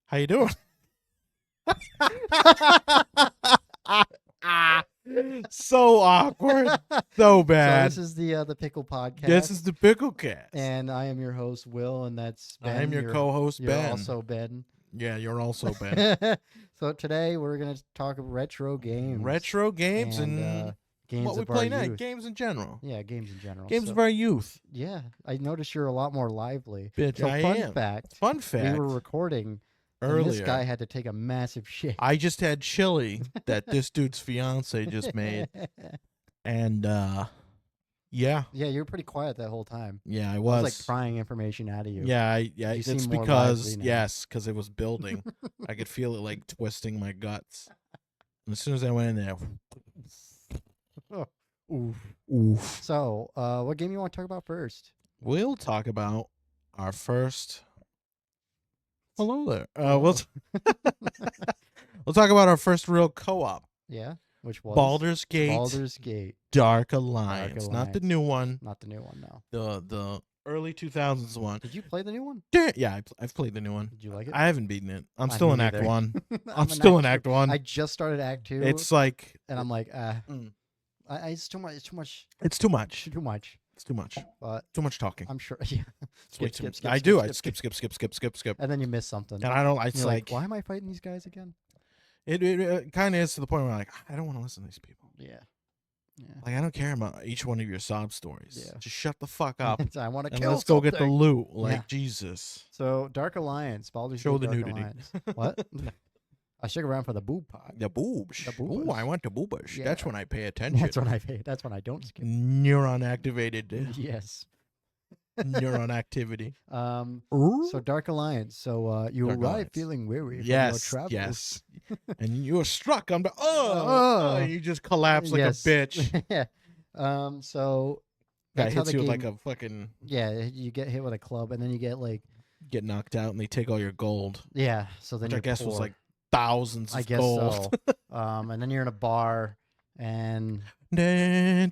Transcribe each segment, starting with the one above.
How you doing? So awkward. So So bad. this is the Pickle Podcast. This is the Pickle-cast. and I am your host Will, and that's Ben. I'm your co-host, You're Ben. also Ben. Yeah, you're also Ben. So today we're gonna talk retro games. Retro games and games what we of our play now. youth. Games in general. Yeah, games in general. Games So, of our youth. yeah, I noticed you're a lot more lively. Bitch, So I fun am. fact. Fun fact. We were recording, and earlier. this guy had to take a massive shit. I just had chili that this dude's fiance just made. And yeah. Yeah, you were pretty quiet that whole time. Yeah, I I was. was like prying information out of you. Yeah, You it's seem more because lively now. yes, because it was building. I could feel it like twisting my guts. And as soon as I went in there, Oof. oof. So, what game you want to talk about first? We'll talk about our first. Hello there. We'll talk about our first real co-op. Yeah, which was Baldur's Gate. Baldur's Gate, Dark Alliance, not the Alliance. new one. not the new one. No. The early 2000s one. Did you play the new one? Yeah, I've played the new one. Did you like it? I haven't beaten it. I'm I still in didn't Act either. 1. I'm in still in Act Act 1. I just started Act 2. It's like and I'm like, Mm. it's too much. It's too much. it's too much. Too much. It's too much. But Too much talking. I'm sure. Yeah. It's way skip, too skip, much. skip, I skip, do. skip, I skip. And then you miss something. And I don't. And It's you're like why am I fighting these guys again? it kind of is to the point where I'm like, I don't want to listen to these people. Yeah. Yeah. Like I don't care about each one of your sob stories. Yeah. Just shut the fuck up I want to and kill. let's go get the something. loot. Like Yeah. Jesus. So Dark Alliance, Baldur's Show Gate the Dark nudity. Alliance. What? I stick around for the boob pod. The boobs. The Ooh, boobas. I want the boobas. Yeah. That's when I pay attention. That's when I pay. That's when I don't skip. Neuron activated. Yes. Neuron activity. So Dark Alliance. So you Dark arrive Alliance. feeling weary from Yes, your travels. yes. And you were struck. I'm the Oh. you just collapse like Yes. a bitch. Yeah. So Guy that's how hits the you game. with like a fucking Yeah, you get hit with a club, and then you get like get knocked out, and they take all your gold, yeah. So then which I you're guess was poor. like thousands I of guess gold. so. And then you're in a bar, and yes,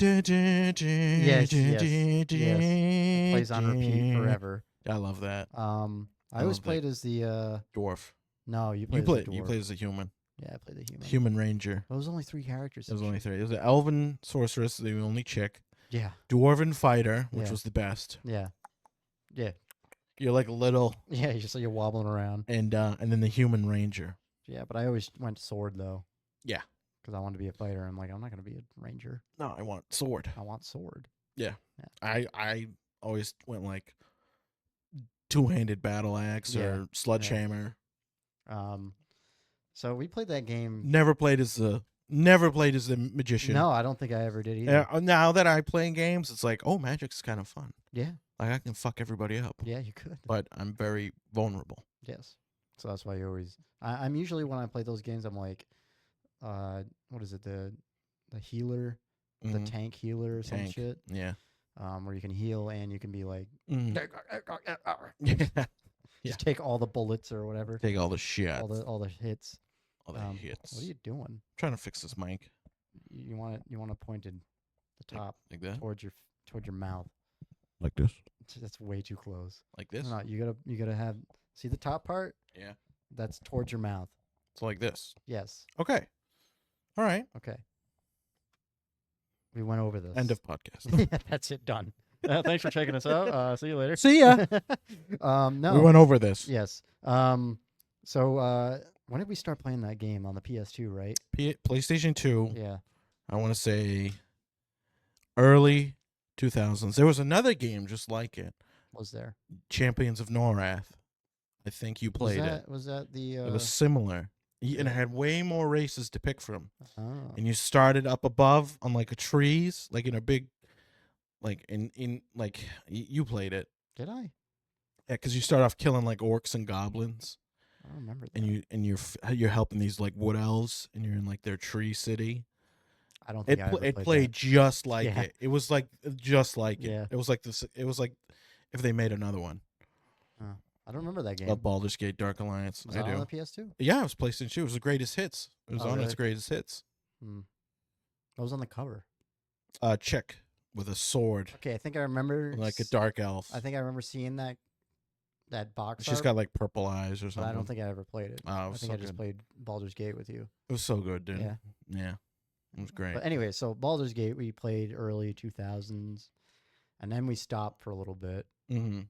yes, plays on repeat forever. I love that. I I always love that. played as the Dwarf. no, you played You as played. the You dwarf. played as a human. Yeah, I played the human. Human ranger. There was only 3 characters. There was and only shit. 3. There was an elven sorceress, the only chick. Yeah, Dwarven fighter, which Yeah. was the best. yeah, yeah, You're like a little, yeah. You just you're wobbling around. and then the human ranger. Yeah, but I always went sword though. Yeah. Because I wanted to be a fighter. I'm like, I'm not gonna be a ranger. No, I want sword. I want sword. I always went like two-handed battle axe Yeah, or sledgehammer. So we played that game. Never played as the magician. No, I don't think I ever did either. Now that I play games, it's like, oh, magic's kind of fun. Yeah, Like I can fuck everybody up, yeah, you could. but I'm very vulnerable. Yes. So that's why you always. I'm usually when I play those games, I'm like, what is it? The healer, the Mhm. tank healer or some Tank. shit. Yeah. Where you can heal and you can be like, Mhm. just Yeah. take all the bullets or whatever, Take all the shit. all the hits. All the hits. What are you doing? Trying to fix this mic. You want it pointed the top Like that. towards your mouth. Like this. That's way too close. Like this. No, you gotta have see the top part. Yeah. That's towards your mouth. So like this. Yes. Okay. All right. Okay. We went over this. End of podcast. Yeah, that's it. Done. Thanks for checking us out. See you later. See ya. No. We went over this. Yes. So when did we start playing that game on the PS2? Right. PlayStation 2. Yeah. I want to say early 2000s. There was another game just like it. Was there? Champions of Norath. I think you played it. Was that the? It was similar. And it had way more races to pick from. Oh. And you started up above on like a trees, like in a big, like in like you played it. Did I? Yeah, because you start off killing like orcs and goblins, I don't remember that. and you're helping these like wood elves, and you're in like their tree city. I don't think It I ever it played played that. just like Yeah. it. It was like just like Yeah. it. It was like this. It was like if they made another one. I don't remember that game. Baldur's Gate Dark Alliance. Was I that on do. the PS2? Yeah, it was PlayStation 2. It was the greatest hits. It was Oh, on its really? greatest hits. What was on the cover? Chick with a sword, Okay, I think I remember. like a dark elf. I think I remember seeing that that box She's art, got like purple eyes or but something. I don't think I ever played it. Oh, it I was think so I just good. played Baldur's Gate with you. It was so good, dude. Yeah. Yeah. It was great. But anyway, so Baldur's Gate we played early 2000s, and then we stopped for a little bit, Mm-hmm.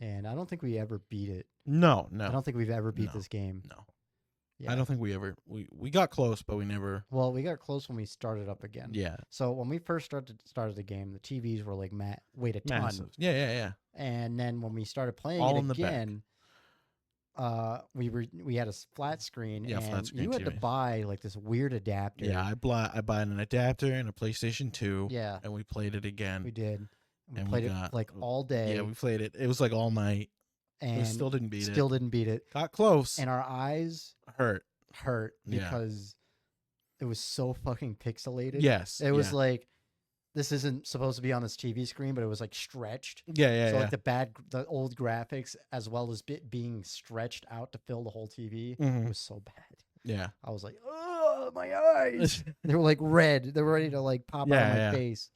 and I don't think we ever beat it. No. I don't think we've ever beat No. this game. No. Yeah. I don't think we ever we got close, but we never. Well, we got close when we started up again. Yeah. So when we first started the game, the TVs were like weighed a ton. Massive. Yeah. And then when we started playing All it in the back. again, we had a flat screen, Yeah, and flat screen you had to TV. buy like this weird adapter. Yeah, I bought an adapter and a PlayStation 2. Yeah, And we played it again. we did. We And we played it got- like all day. Yeah, we played it. It was like all night. and We still didn't beat still didn't beat it. Got close. And our eyes Hurt. hurt Yeah. because it was so fucking pixelated. Yes. It was like, this isn't supposed to be on this TV screen, but it was like stretched. Yeah. So like the old graphics as well as being stretched out to fill the whole TV Mhm. was so bad. Yeah. I was like, oh, my eyes. They were like red. They were ready to like pop out of my face.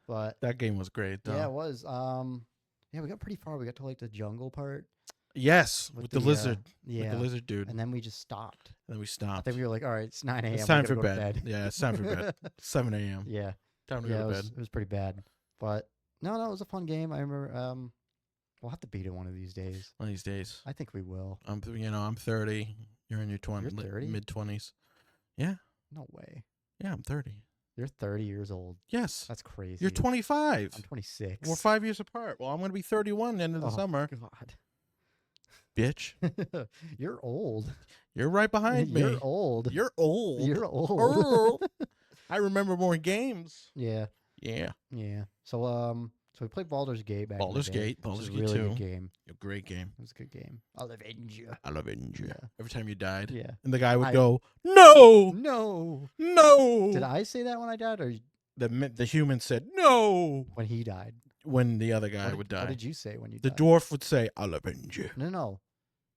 But That game was great, though. yeah, it was. Yeah, we got pretty far. We got to like the jungle part. Yes, with the lizard. Yeah. With the lizard dude. And then we just stopped. And then we I stopped. think we were like, all right, it's 9 a.m. It's we time gotta for go to bed. Yeah, it's time for bed. 7 a.m. Yeah. Time to Yeah, go it to was, bed. it was pretty bad. But no, it was a fun game. I remember we'll have to beat it one of these days. One of these days. I think we will. I'm 30. You're in your 20s, You're 30? mid-20s. No way. Yeah, I'm 30. You're 30 years old. Yes. That's crazy. You're 25. I'm 26. We're 5 years apart. Well, I'm going to be 31 end of the Oh, summer. God. Bitch. You're old. You're right behind me. You're old. You're old. You're old. Old. I remember more games. Yeah. Yeah. Yeah. So we played Baldur's Gate back Baldur's in the day, Gate. Baldur's which is Gate a really 2. good game. A great game. It was a good game. I'll avenge you. I love it. Yeah. Every time you died. Yeah. And the guy would I- go, no, No. no. Did I say that when I died, or The human said, no, when he died? when the other guy What would did, die. what did you say when you The died? dwarf would say, I'll avenge you. No.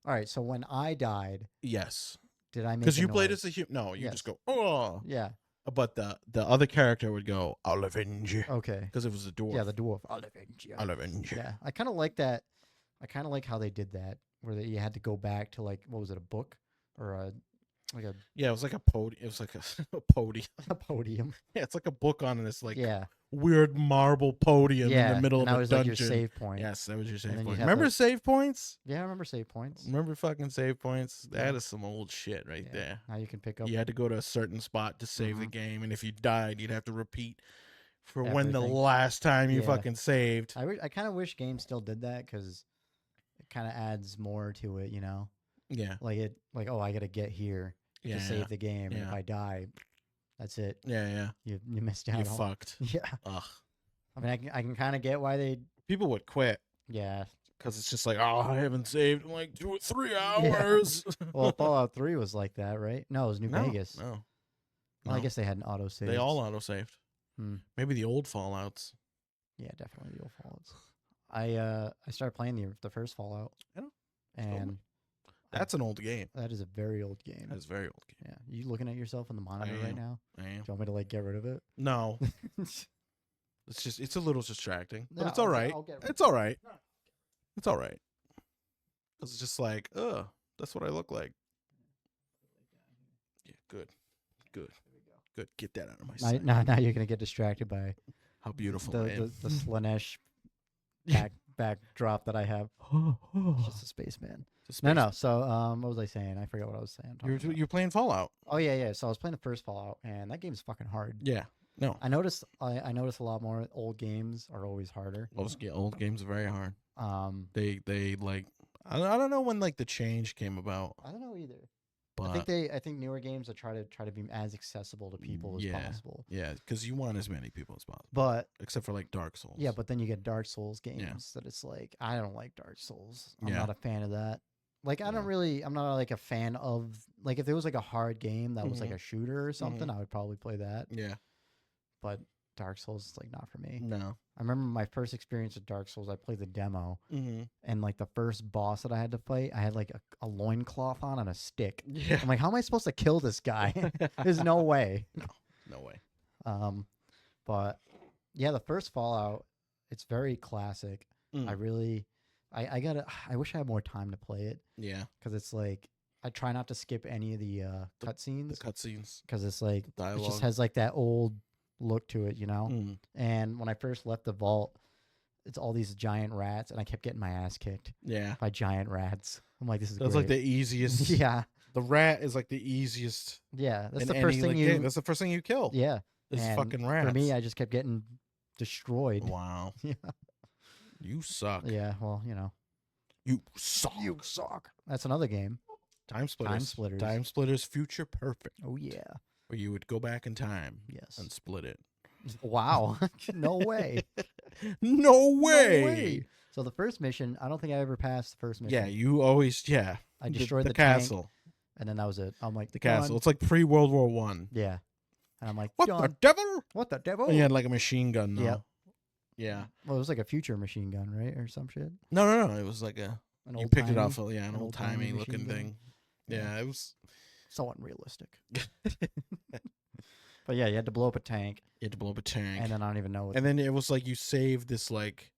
All right. So when I died, Yes. did I make? Because a you played noise? as a human. No, you Yes. just go, oh. Yeah. But the other character would go, I'll avenge you. Okay. Because it was a dwarf. Yeah, the dwarf. I'll avenge you. I'll avenge you. Yeah, I kind of like that. I kind of like how they did that, where you had to go back to like, what was it, a book or a Yeah, it was like a podium. It was like a podium. a podium? Yeah, it's like a book on this like Yeah, weird marble podium yeah. in the middle and of that a was dungeon. like your save point. Yes, that was your save then you'd point. have Remember to- save points? Yeah, I remember save points. Remember fucking save points? Yeah. That is some old shit right Yeah. there. Now you can pick up. You had to go to a certain spot to save the Mhm. game, and if you died, you'd have to repeat for when the Everything. last time you Yeah. fucking saved. I kind of wish games still did that because it kind of adds more to it. You know, Yeah, like oh, I got to get here yeah, to save the game, and if Yeah. I die, that's it. yeah. You missed out. You on. fucked. Yeah, Ugh. I mean, I can kind of get why they. People would quit Yeah. because it's just like, oh, I haven't saved in like 2 or 3 hours. Well, Fallout 3 was like that, right? No, it was New no, Vegas. No, Well, I no. guess they had an auto save. They all auto saved. Hmm. Maybe the old Fallouts. Yeah, definitely the old Fallouts. I started playing the first Fallout. I know. And That's an old game. that is a very old game. That's a very old game. Yeah, you looking at yourself in the monitor am. right now? I Do am. you want me to like get rid of it? No, it's a little distracting, but No, it's all right. I'll get rid It's all right. It's all right. It's just like, that's what I look like. Yeah, good. Get that out of my sight. Now you're gonna get distracted by How beautiful I the am. Slanesh backdrop that I have. It's just a spaceman. Just No, space- no. So what was I saying? I forgot what I was saying. talking about. You're playing Fallout. Oh yeah. So I was playing the first Fallout, and that game's fucking hard. Yeah. No. I noticed a lot more old games are always harder. Old games are very hard. They They like I don't know when like the change came about, I don't know either. but I think newer games are try to be as accessible to people as Yeah. possible. yeah, because you want as many people as possible, But except for like Dark Souls. yeah, but then you get Dark Souls games that it's like I don't like Dark Souls. I'm Yeah. not a fan of that. Like Yeah. I'm not like a fan of like if there was like a hard game that was like Mhm. a shooter or something, I would probably play that. yeah, But Dark Souls is like not for me. no, I remember my first experience with Dark Souls, I played the demo. mm-hmm. And like the first boss that I had to fight, I had like a loincloth on and a stick. yeah, I'm like, how am I supposed to kill this guy? There's no way. no way. But yeah, the first Fallout, it's very classic. Mm. I really I wish I had more time to play it Yeah, because it's like I try not to skip any of the the cutscenes cutscenes, because it's like the it just dialogue. has like that old look to it, you know. Mm. And when I first left the vault, it's all these giant rats, and I kept getting my ass kicked Yeah, by giant rats. I'm like, this is that's great. like the easiest. Yeah, The rat is like the easiest yeah. That's in the any first thing like, you. game. That's the first thing you kill. Yeah, Is and fucking rats. for me, I just kept getting destroyed. Wow, Yeah, you suck. yeah. Well, you know, You suck. you suck. That's another game. Time splitters. Time Splitters. Time splitters. Future perfect. Oh yeah. Where you would go back in time Yes. and split it. Wow. No way. No No way. way. So the first mission, I don't think I ever passed the first mission. Yeah, you always I destroyed the castle. tank, and then that was it. I'm like, The castle. done. It's like pre World War One. Yeah. And I'm like, What done. the devil? What the devil? And you had like a machine gun though. Yep. Yeah. Well, it was like a future machine gun, right, or some shit. No. It was like An you picked it old-timey- off of an old timey old-timey looking machine gun. thing. Yeah. Yeah, it was. So unrealistic. But yeah, you had to blow up a tank, You had to blow up a tank. and then I don't even know what. And then it was like you saved this like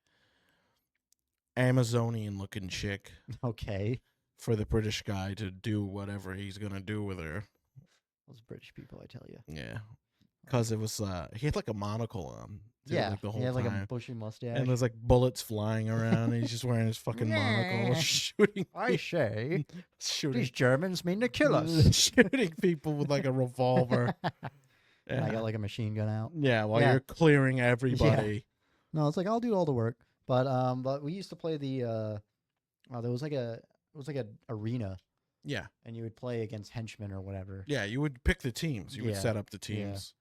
Amazonian looking chick Okay. for the British guy to do whatever he's gonna do with her. Those British people, I tell you. Yeah, because it was he had like a monocle on. Too, Yeah. like the whole he had like time. a bushy mustache. And there's like bullets flying around. And he's just wearing his fucking monocle, Yeah. shooting. I say, shooting, these Germans mean to kill us. shooting people with like a revolver. And I got like a machine gun out. Yeah, while Yeah. you're clearing everybody. No, it's like I'll do all the work. But we used to play the there was like a arena, Yeah, and you would play against henchmen or whatever. yeah. You would pick the teams. You would Yeah. set up the teams.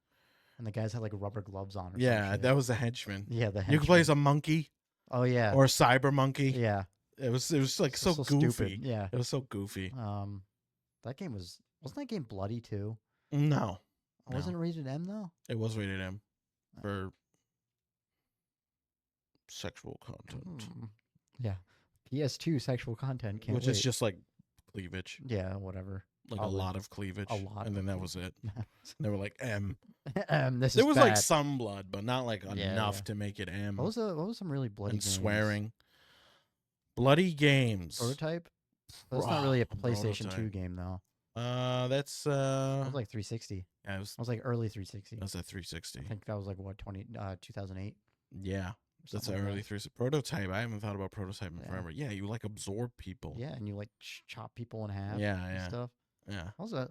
And the guys had like rubber gloves on. Or some Yeah, shit. that was the henchman. Yeah, the You could play henchmen. as a monkey Oh yeah. or a cyber monkey. Yeah. It was like so stupid. goofy. Yeah. It was so goofy. That game wasn't that game bloody too? No, No. Wasn't it rated M though? it was rated M Oh. for sexual content, Yeah. PS2 sexual content. Can't which wait. is just like cleavage, yeah, whatever. like Probably. a lot of cleavage, A lot and then of that was it. They were like M. This There is was bad. like some blood, but not like Yeah, enough yeah. to make it M. What was some really bloody and games? swearing, bloody games. Prototype. That's not really a Bro- PlayStation 2 Prototype. game though. That's It was like 360. yeah, It was like early 360. that's a 360. I think that was like what 2008. Yeah, that's something an like early that. 360 prototype. I haven't thought about prototype in Yeah. forever. Yeah, you like absorb people. Yeah, and you like chop people in half. Yeah, and yeah. Stuff. Yeah.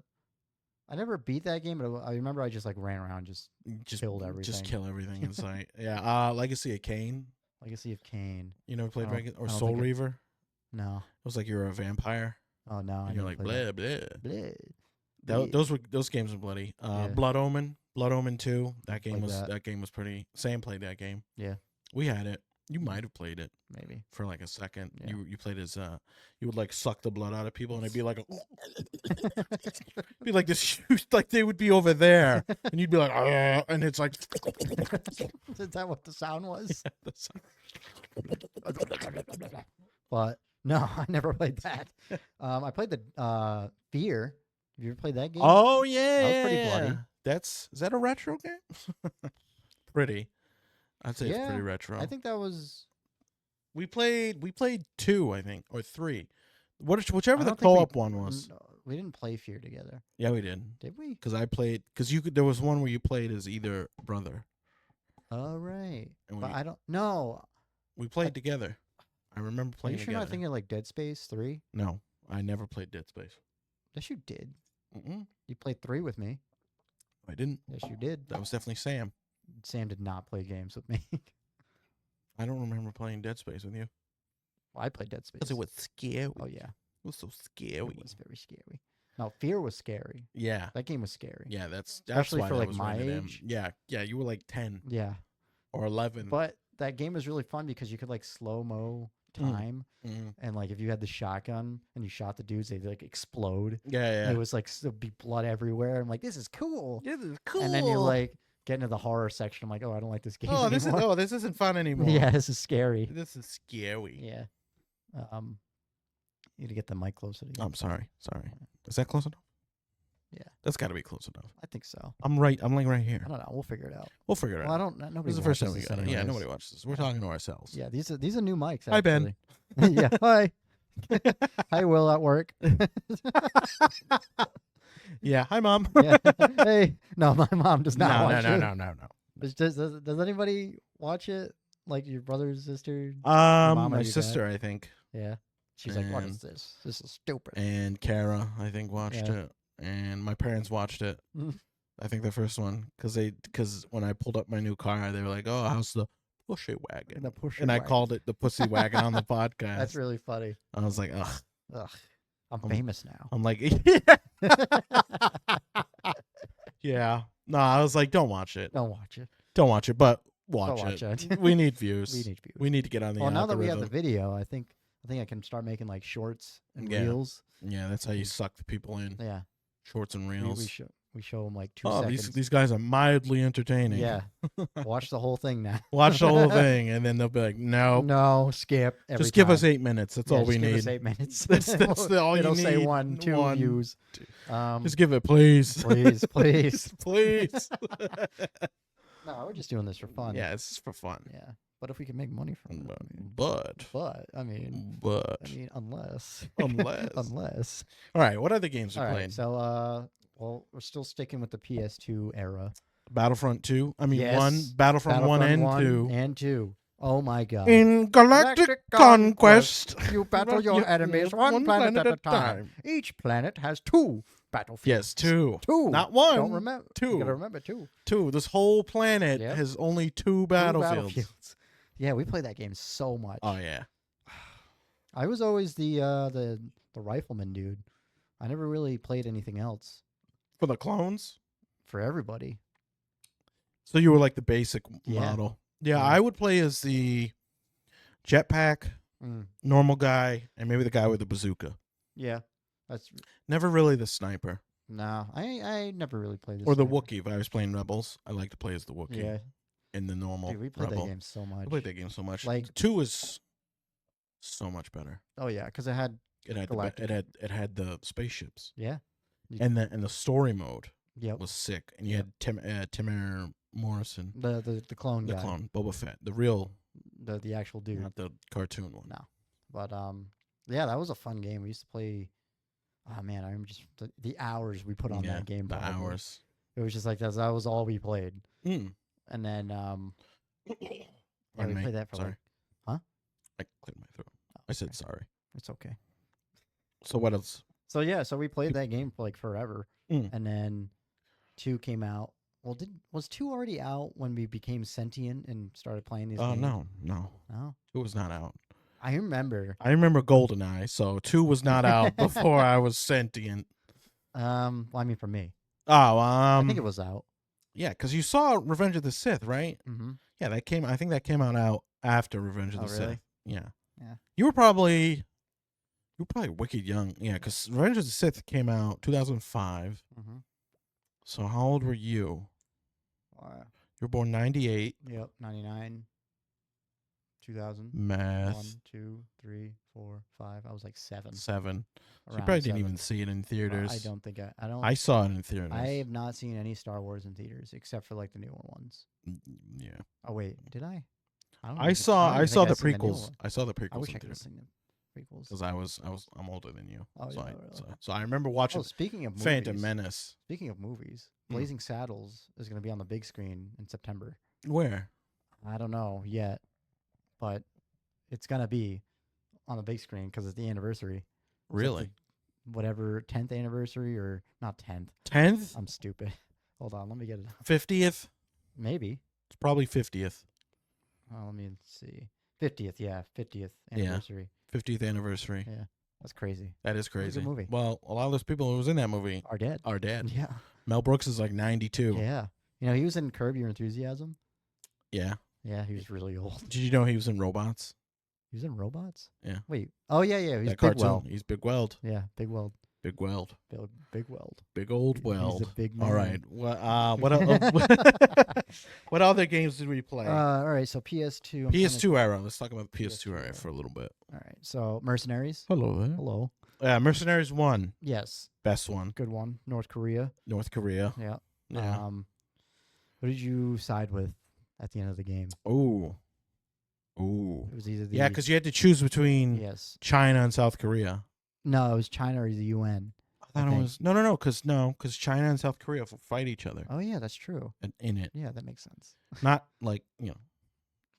I never beat that game, but I remember I just like ran around, just Just killed Just everything. kill everything in sight. Yeah. Legacy of Kain. Legacy of Kain. You never played Oh, Dragon or I don't Soul think it- Reaver? No. It was like you're a vampire. Oh no. I And you're never like played blah blah. that. Blah. Those games were bloody. Yeah. Blood Omen 2. That game Played was that. that game was pretty. Sam played that game. Yeah. We had it. You might have played it Maybe. for like a second. Yeah. You played as you would like suck the blood out of people and it'd be like be like this like they would be over there and you'd be like and it's like Is that what the sound was? that's- But no, I never played that. I played the Fear. Have you ever played that game? oh yeah, That was pretty yeah. bloody. Is that a retro game? Pretty. I'd say it's Yeah, pretty retro. I think that was. we played 2, I think, or 3. Whichever I the don't think we- co-op one was. No, we didn't play Fear together, Yeah, we did. did we? Because I played. Because there was one where you played as either brother. Oh right. And But we, I don't. No. we played together. I remember Are playing you sure together. not thinking of like Dead Space 3? No, I never played Dead Space. Yes, you did. Mm-mm, You played 3 with me. I didn't. Yes, you did. That was definitely Sam. Sam did not play games with me. I don't remember playing Dead Space with you. Well, I played Dead Space. Because it was scary. Oh yeah, It was so it scary. was very scary. No, Fear was scary. Yeah. That game was scary. Yeah, that's Especially why for, that like, was my rated M. age. Yeah, yeah, you were like 10 Yeah. or 11. But that game was really fun because you could like slow mo time, Mm. and like if you had the shotgun and you shot the dudes, they'd like explode. Yeah, yeah. It was like there'd be blood everywhere. I'm like, this is cool. This is cool. And then you like get into the horror section. I'm like, oh, I don't like this game anymore. this isn't fun anymore. Yeah, this is scary. This is scary. Yeah. You need to get the mic closer to you. I'm sorry. Sorry. Is that close enough? Yeah. That's got to be close enough. I think so. I'm right here. I don't know. We'll figure it out. We'll figure it Well, I out. don't. Nobody. This is the first time watches we this got it. Yeah, anyways. nobody watches this. We're talking to ourselves. Yeah, these are new mics. Hi, Ben. Actually. Yeah. Hi. Hi, Will at work. Yeah. Hi, Mom. Yeah. Hey. No, my mom does not watch it. No. Does anybody watch it? Like your brother, sister? mom or My your sister, I think, Yeah. She's like, what is And- this? This is stupid. and Kara, I think, watched Yeah. it, and my parents watched it. Mhm. I think the first one, because when I pulled up my new car, they were like, "Oh, how's the pushy wagon?" The pusher And I wagon. called it the pussy wagon on the podcast. That's really funny. I was like, ugh. Ugh. I'm Um, famous now. I'm like, yeah. No, I was like, don't watch it. Don't watch it. Don't watch it, but Don't watch watch it. it. We need views. We need views. We need to get on the Well, now that we have the algorithm. video, I think I can start making like shorts and Yeah. reels. Yeah, that's how you suck the people in. Yeah. Shorts and We, reels. we show them like 2 Oh, seconds. these guys are mildly entertaining. Yeah. Watch the whole thing now. Watch the whole thing, and then they'll be like, no. No, skip. Every Just give us time. 8 minutes. That's Yeah, all we just give need. us 8 minutes. That's all you It'll say need. 1, 2 One, views. two. Um, Just give it, please. please, please. Please. No, we're just doing this for fun. Yeah, it's just for fun. Yeah. But if we can make money from it, But, I mean, unless, unless. unless. All right, what other games All are right. playing? So, well, we're still sticking with the PS2 era. Battlefront 2. I mean, Yes. 1. Battlefront 1 and 2. And 2. Oh my God. In Galactic Conquest. You battle your enemies one planet at a time. Each planet has 2 battlefields. Yes, 2. 2. Not 1. Don't remember. 2. You gotta remember 2. 2. This whole planet Yep. has only 2 2 battlefields. Yeah, we played that game so much. Oh, yeah. I was always the rifleman dude. I never really played anything else For the clones? for everybody. So you were like the basic Yeah. model. Yeah, Yeah. I would play as the jetpack, normal guy, and maybe the guy with the bazooka. Yeah, that's Never really the sniper. no. I never really played this. Or the sniper. Wookiee. If I was playing Rebels, I like to play as the Wookiee Yeah, in the normal dude, we played Rebel. that game so much. I played that game so much. Like- 2 is so much better. Oh yeah, because it had It had Galactic. it had the spaceships. yeah. And the story mode Yep. was sick. And you Yep. had Timur Morrison, The clone the guy, clone, Boba Fett, the real, the actual dude. not the cartoon one. No. But yeah, that was a fun game. We used to play. Oh man, I remember just the hours we put on Yeah, that game. the probably. hours. It was just like that was all we played. Mm. And then yeah, Pardon we me. played that for Sorry. like, huh? I cleared my throat. I said sorry. It's okay. So what else? So yeah, so we played that game for like forever, Mm. and then 2 came out. Well, was 2 already out when we became sentient and started playing these? Oh games? no. No. It was not out. I remember. I remember GoldenEye, so 2 was not out before I was sentient. Well, I mean, for me, Oh, I think it was out. yeah, because you saw Revenge of the Sith, right? Mm-hmm. Yeah, I think that came out after Revenge of Oh, the really? Sith. Yeah. Yeah. You were probably wicked young. Yeah, because Revenge of the Sith came out 2005. Mm-hmm. So how old were you? You were born 98. Yep. 99. 2000. Math. 1, 2, 3, 4, 5. I was like 7. 7. So you around probably didn't 7. even see it in Well, theaters. I don't think I don't. I saw it in theaters. I have not seen any Star Wars in theaters except for like the newer ones. Yeah. Oh wait, did I? don't I even- saw don't even the think I've seen newer prequels. one. I saw the I prequels wish in I could have theaters seen the prequels. because I'm older than you. Oh, so yeah, I really? so I remember watching Oh, speaking of movies, Phantom Menace. speaking of movies, Mm. Blazing Saddles is going to be on the big screen in September. Where? I don't know yet, but it's going to be on the big screen because it's the anniversary. It's like Really? the whatever 10th anniversary or not 10th. 10th? I'm stupid. Hold on, let me get it. 50th? Maybe. It's probably 50th. Oh, let me see. 50th, yeah, 50th Yeah. anniversary. 50th anniversary. Yeah, that's crazy. That is was a good crazy. movie. Well, a lot of those people who was in that movie Are dead. are dead. Yeah. Mel Brooks is like 92. Yeah. You know, he was in Curb Your Enthusiasm. Yeah. Yeah, he was really old. Did you know he was in Robots? He was in Robots? Yeah. Wait. Oh, yeah, yeah. He's That Big cartoon. Weld. He's Big Weld. Yeah, Big Weld. Big Weld. Big Weld. Big old He's Weld. a big man. All right. What other games did we play? All right, so PS2. I'm PS2 era. Let's talk about the PS2 era era. for a little bit. All right, so Mercenaries. Hello there. Hello. Mercenaries 1, Yes, best one. good one. North Korea. North Korea. Yeah. Yeah. Who did you side with at the end of the game? Ooh. It was either the Yeah, because you had to choose between yes. China and South Korea. No, it was China or the UN. I thought it was because China and South Korea fight each other Oh yeah, that's true. in it. Yeah, that makes sense. Not like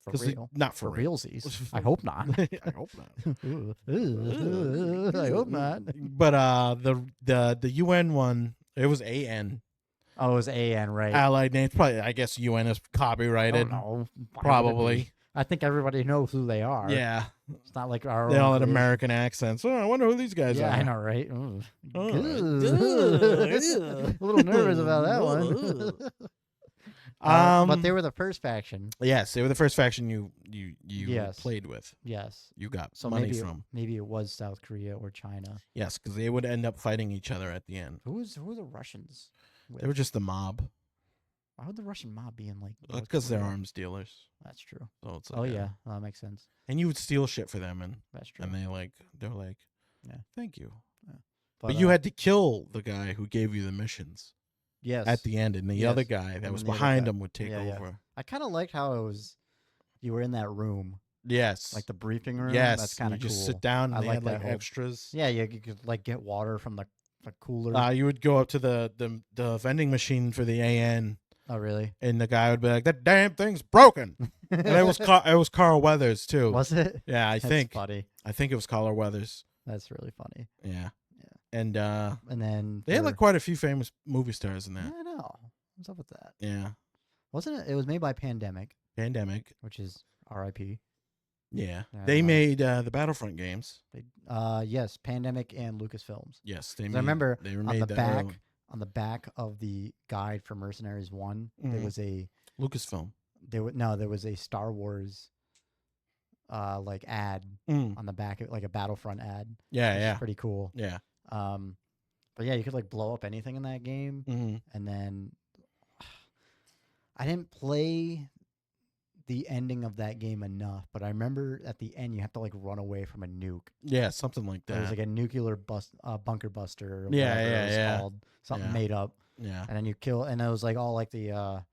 For 'cause real. not for real. realsies. I hope not. I hope not. I hope not. But the UN one, it was AN. Oh, it was AN, right? Allied names. Probably, I guess UN is I copyrighted. don't know. Why would it be? Probably. I think everybody knows who they are. Yeah. It's not like our They all had own creation. American accents. Oh, I wonder who these guys Yeah, are. I know, right? Ooh. Oh, A little nervous about that one. But they were the first faction. Yes, they were the first faction you Yes. played with. Yes. You got So money maybe from. maybe it was South Korea or China. Yes, because they would end up fighting each other at the end. Who were the Russians? They were just the mob. Why would the Russian mob be in like? North Because they're Korea? arms dealers. That's true. So it's like, Oh yeah, well, that makes sense. And you would steal shit for them, and That's true. they're like, Yeah. thank you. But you had to kill the guy who gave you the missions yes at the end, and the Yes. other guy that And was the other behind guy. him would take Yeah, yeah. over. I kind of liked how it was. You were in that room, Yes. like the briefing room. yes. That's kind of You cool. just sit down, I and they like had like that whole- extras. Yeah, you could like get water from the cooler. You would go up to the vending machine for the AN, Oh really? and the guy would be like, "That damn thing's broken." And it was Carl Weathers too. Was it? Yeah, I That's think funny. it was Carl Weathers. That's really funny. Yeah. Yeah. And And then they had like quite a few famous movie stars in yeah, that. I know. What's up with that? Yeah. Wasn't it? It was made by Pandemic, Pandemic. which is R.I.P. Yeah. Yeah, They no. made the Battlefront games. Yes, Pandemic and Lucasfilms. Yes, 'Cause I remember they on made the that back early. on the back of the guide for Mercenaries 1, there Mhm. was a Lucasfilm. there was a Star Wars like ad on the back, like a Battlefront ad. Yeah, Which is yeah. pretty cool. Yeah. But yeah, you could like blow up anything in that game, Mm-hmm. and then I didn't play the ending of that game enough, but I remember at the end you have to like run away from a nuke. Yeah, something like There was that. like a nuclear bunker buster. Or Yeah, whatever yeah, it was yeah. called. Something Yeah. made up, Yeah. and then you kill, and it was like all like the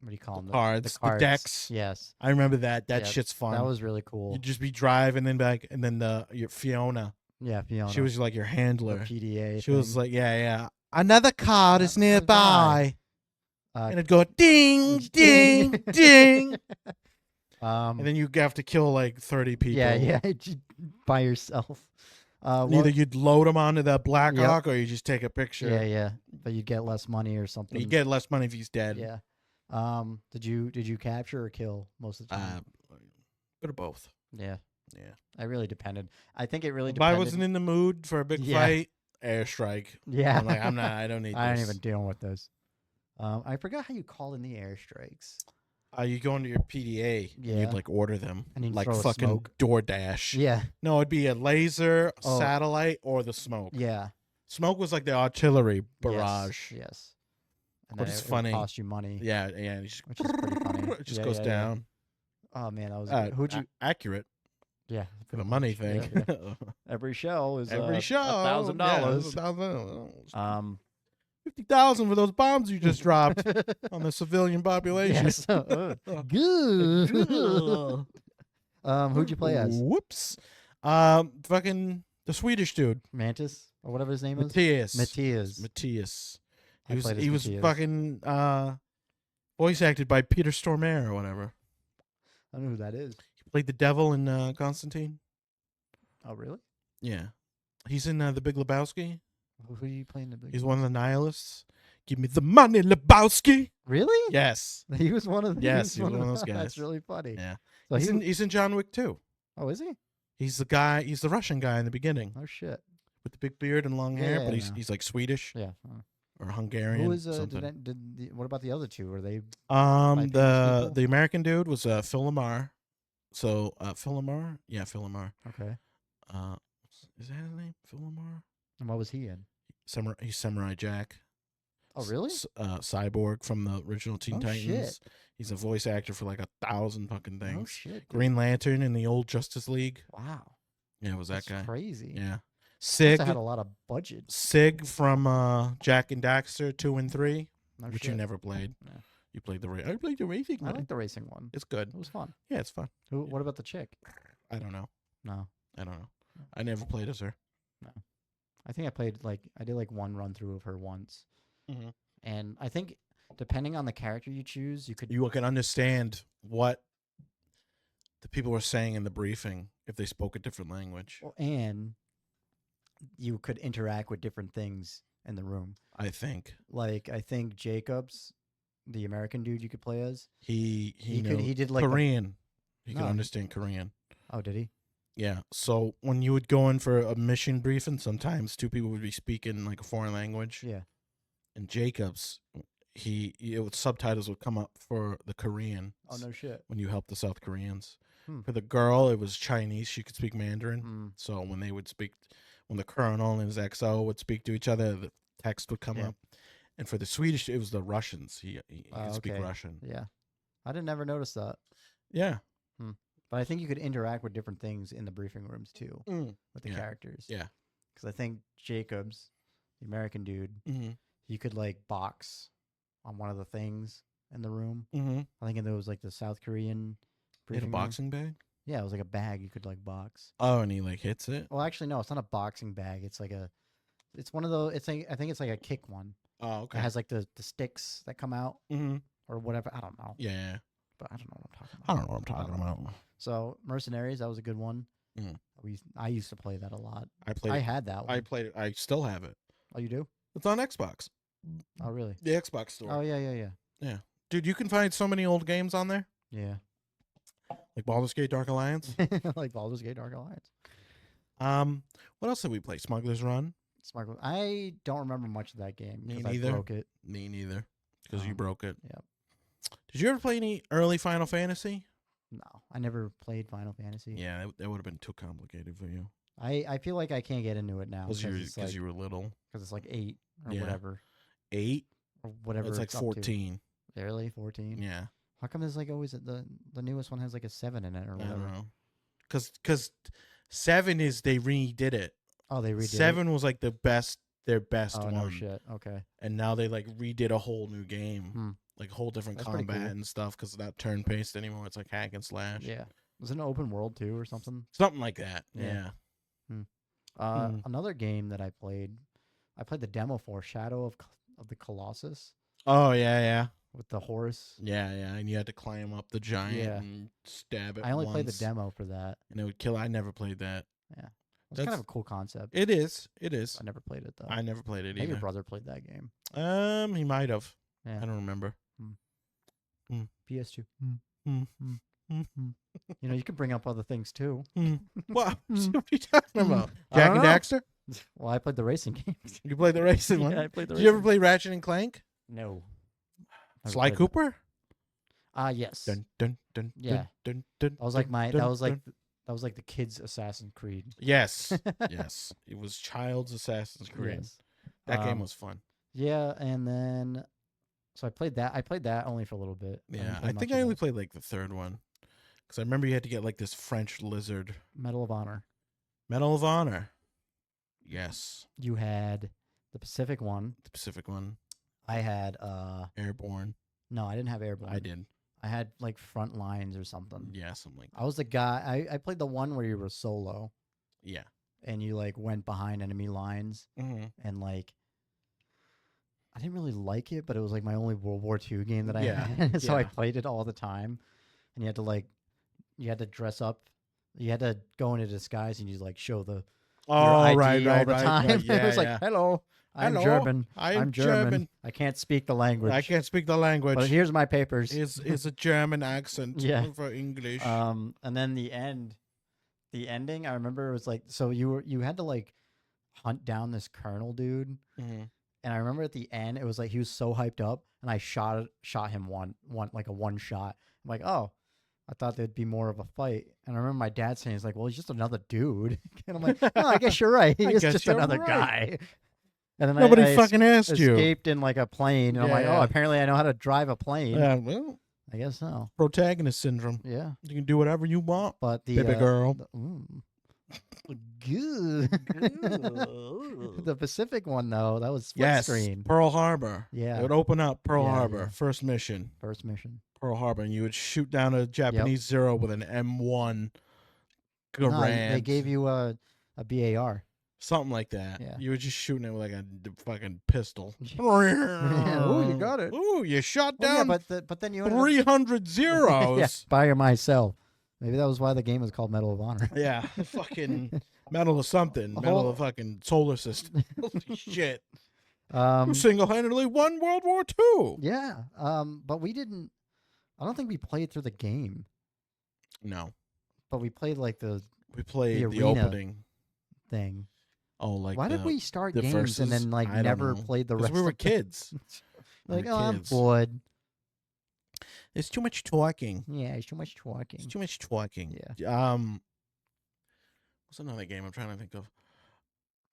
what do you call them? Cards, the cards. decks. Yes, I remember that. That Yeah, shit's fun. that was really cool. You'd just be driving and then and then your Fiona. Yeah, Fiona. She was like your the handler. PDA. She was thing. like, yeah. Another card is Nearby. nearby. And it'd go ding, ding, ding. And then you have to kill like 30 people. yeah, by yourself. Either you'd load them onto the Blackhawk or you just take a picture. Yeah, but you get less money or something. You get less money if he's dead. Yeah. Did you capture or kill most of the time? Bit of both. Yeah. Yeah. It really depended. I think it really If depended. I wasn't in the mood for a big Yeah. fight, airstrike. Yeah. I'm like, I don't need I this. ain't even dealing with those. I forgot how you call in the airstrikes. You go into your PDA and Yeah. you'd like order them. And you'd like throw a fucking smoke. DoorDash. Yeah. No, it'd be a laser, a Oh. satellite, or the smoke. Yeah. Smoke was like the artillery barrage. Yes. And But then it's it funny. would cost you money. Yeah. It just, Which is pretty funny. It just Yeah, goes yeah, yeah. down. Oh man, that was good. Who'd you? Accurate Yeah. for the pretty money much. thing. Yeah, yeah. Every shell is Every show. $1,000. Yeah, $50,000 for those bombs you just dropped on the civilian population. Yes. Good. Who'd you play as? Whoops. Fucking the Swedish dude. Mantis or whatever his name is. Matthias. Matthias. Matthias. I He was played as he was Matthias. fucking voice acted by Peter Stormare or whatever. I don't know who that is. He played the devil in Constantine. Oh really? Yeah. He's in The Big Lebowski. Who are you playing? The big He's one of the nihilists. Give me the money, Lebowski. Really? Yes. He was one of the. Yes, he was one of those That's guys. really funny. Yeah. So He's in John Wick too. Oh, is he? He's the guy. He's the Russian guy in the beginning Oh shit. with the big beard and long hair, Yeah, but I he's know. he's like Swedish Yeah. or Hungarian. Who was? something. What about the other two? Were they? famous The people? American dude was Phil Lamar. So Phil Lamar, yeah, Phil Lamar. Okay. Is that his name? Phil Lamar. And what was he in? He's Samurai Jack. Oh really? Cyborg from the original Teen Oh, Titans. shit. He's a voice actor for like 1,000 fucking Oh things. shit. dude. Green Lantern in the old Justice League. Wow. Yeah, it was that That's guy. crazy. Yeah. Must have had Sig. a lot of budget. Sig from Jack and Daxter 2 and 3, No which shit. you never played. Yeah. You played I played the racing I one. like the racing one. It's good. It was fun. Yeah, it's fun. What about the chick? I don't know. No. I don't know. I never played as her. No. I think I did like one run through of her once. Mm-hmm. And I think depending on the character you choose, you can understand what the people were saying in the briefing if they spoke a different language. And you could interact with different things in the room. I think. Like I think Jacobs, the American dude you could play as, he did like Korean. He could understand Korean. Oh, did he? Yeah. So when you would go in for a mission briefing, sometimes two people would be speaking like a foreign language. Yeah. And Jacobs, subtitles would come up for the Korean. Oh no shit. When you help the South Koreans. For the girl, it was Chinese. She could speak Mandarin. So when they would speak, when the colonel and his XO would speak to each other, the text would come up. And for the Swedish, it was the Russians. He could speak Russian. Yeah. I didn't ever notice that. Yeah. But I think you could interact with different things in the briefing rooms too with the characters. Yeah. Because I think Jacobs, the American dude, you could like box on one of the things in the room. I think there was like the South Korean briefing room. Boxing bag? Yeah, it was like a bag you could like box. Oh, and he like hits it? Well, actually, no, it's not a boxing bag. It's like it's one of those, I think it's like a kick one. Oh, okay. It has like the sticks that come out or whatever. I don't know. Yeah. But I don't know what I'm talking about. I don't know what I'm talking about. So Mercenaries, that was a good one. I used to play that a lot. I had that one. I played it. I still have it. Oh, you do? It's on Xbox. Oh, really? The Xbox store. Oh, yeah. Yeah. Dude, you can find so many old games on there. Yeah. Like Baldur's Gate Dark Alliance. Like Baldur's Gate Dark Alliance. What else did we play? Smuggler's Run? I don't remember much of that game. Me neither. I broke it. Me neither. Because you broke it. Yep. Did you ever play any early Final Fantasy? No, I never played Final Fantasy. Yeah, that would have been too complicated for you. I feel like I can't get into it now because you were little. Because it's like 8 or whatever. 8 or whatever. It's like 14. Really, 14? Yeah. How come there's like always the newest one has like a 7 in it or whatever? I don't know. Because 7 is they redid it. Oh, they redid 7 was like their best one. Oh no shit. Okay. And now they like redid a whole new game. Like whole different combat and stuff because it's not turn based anymore. It's like hack and slash. Yeah. Was it an open world too or something? Something like that. Yeah. Another game that I played the demo for Shadow of the Colossus. Oh yeah. With the horse. Yeah, and you had to climb up the giant and stab it. I only played the demo for that. And it would kill. I never played that. Yeah. It's kind of a cool concept. It is. I never played it though. I never played it either. Maybe your brother played that game. He might have. Yeah. I don't remember. PS2. You know, you can bring up other things too. What are you talking about? Jack and Daxter? Well, I played the racing games. You played the racing one? Yeah, I played the Did you ever play Ratchet and Clank? No. Sly Cooper? Yes. Dun, dun, dun, yeah. Dun, dun, that was like that was like the kids' Assassin's Creed. Yes. Yes. It was child's Assassin's Creed. Yes. That game was fun. Yeah, and then so I played that. I played that only for a little bit. Yeah, I think I only played like the third one. Because I remember you had to get like this French lizard. Medal of Honor. Medal of Honor. Yes. You had the Pacific one. The Pacific one. I had Airborne. No, I didn't have Airborne. I did. I had like Front Lines or something. Yeah, something like that. I was the guy. I played the one where you were solo. Yeah. And you like went behind enemy lines. And like I didn't really like it, but it was like my only World War II game that I had. So I played it all the time. And you had to dress up. You had to go into disguise and you like show your ID all the time. It was like, hello, I'm German. I'm German. I can't speak the language. But here's my papers. It's a German accent for English. And then the ending, I remember it was like, so you had to like hunt down this colonel dude. And I remember at the end, it was like he was so hyped up, and I shot him one like a one shot. I'm like, oh, I thought there'd be more of a fight. And I remember my dad saying, he's like, well, he's just another dude. And I'm like, no, I guess you're right. He is just another guy. And then nobody fucking asked you. Escaped in like a plane. And I'm like, oh, apparently I know how to drive a plane. Yeah, well, I guess so. Protagonist syndrome. Yeah. You can do whatever you want. But the baby girl. Good. The Pacific one though, that was split screen. Pearl Harbor. Yeah. It would open up Pearl Yeah, Harbor, yeah. first mission. Pearl Harbor, and you would shoot down a Japanese Zero with an M1 Garand. No, they gave you a BAR. Something like that. Yeah. You were just shooting it with like a fucking pistol. Oh, you got it. Oh, you shot down but then you 300 zeros. Yeah, by myself. Maybe that was why the game was called Medal of Honor. Yeah, fucking Medal of something. Medal of fucking solar system. Holy shit. You single-handedly won World War II. Yeah, but we didn't. I don't think we played through the game. No. But we played like the opening thing. Oh, like why did we start games versus, and then like never played the rest? We were kids. Like, I'm bored. It's too much talking. Yeah, it's too much talking. It's too much talking. Yeah. What's another game I'm trying to think of?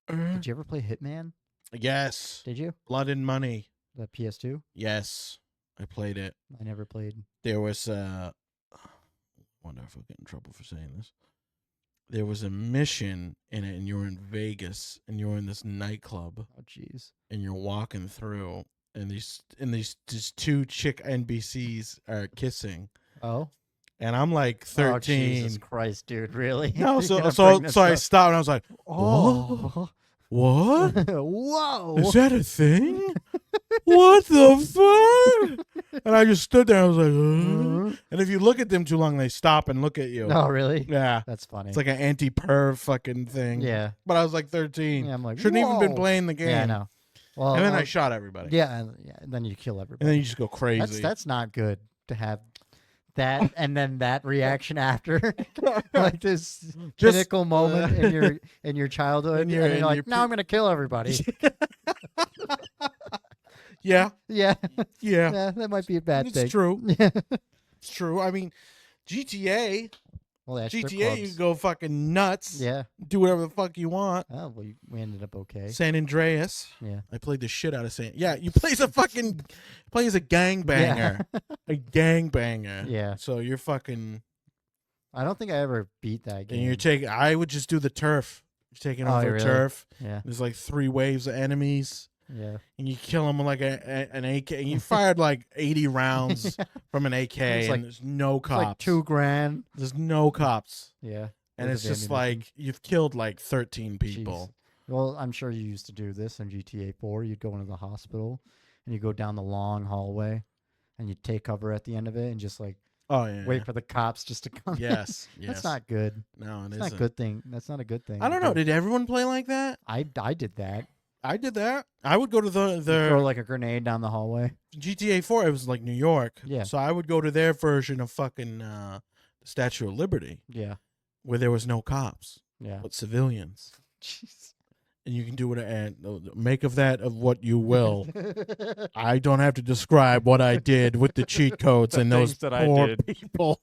Did you ever play Hitman? Yes. Did you? Blood and Money. The PS2? Yes. I played it. I never played. There was I wonder if I'll get in trouble for saying this. There was a mission in it, and you were in Vegas, and you were in this nightclub. Oh, jeez. And you're walking through, and these two chick NBCs are kissing. Oh. And I'm like 13. Oh, Jesus Christ, dude! Really? No, so I stopped, and I was like, "Oh, what? Whoa! Is that a thing? What the fuck?" And I just stood there. I was like, and if you look at them too long, they stop and look at you. Oh, really? Yeah, that's funny. It's like an anti-perv fucking thing. Yeah, but I was like 13. Yeah, I'm like, shouldn't even been playing the game. Yeah, I know. Well, and then I shot everybody. Yeah, and then you kill everybody. And then you just go crazy. That's not good to have that and then that reaction after, like this pinnacle moment in your childhood, and you're like, now I'm gonna kill everybody. Yeah. Yeah. Yeah. That might be a bad thing. It's true. It's true. I mean, GTA. Well, GTA, you go fucking nuts. Yeah. Do whatever the fuck you want. Oh, well, we ended up okay. San Andreas. Yeah. I played the shit out of Yeah, you play as a gangbanger. Yeah. A gangbanger. Yeah. So you're fucking. I don't think I ever beat that game. And I would just do the turf. You're taking over really? turf. Yeah. There's like 3 waves of enemies. Yeah. And you kill them with like an AK. And you fired like 80 rounds from an AK, and there's no cops. It's like $2,000. There's no cops. Yeah. And it's just like you've killed like 13 people. Jeez. Well, I'm sure you used to do this in GTA 4. You'd go into the hospital and you go down the long hallway and you'd take cover at the end of it and just like wait for the cops just to come. Yes. That's not good. No, it's not a good thing. That's not a good thing. I don't know. Did everyone play like that? I did that. I did that. I would go to the throw like a grenade down the hallway. GTA 4. It was like New York. Yeah. So I would go to their version of fucking the Statue of Liberty. Yeah. Where there was no cops. Yeah. But civilians. Jeez. And you can do it and make of that of what you will. I don't have to describe what I did with the cheat codes and those poor people.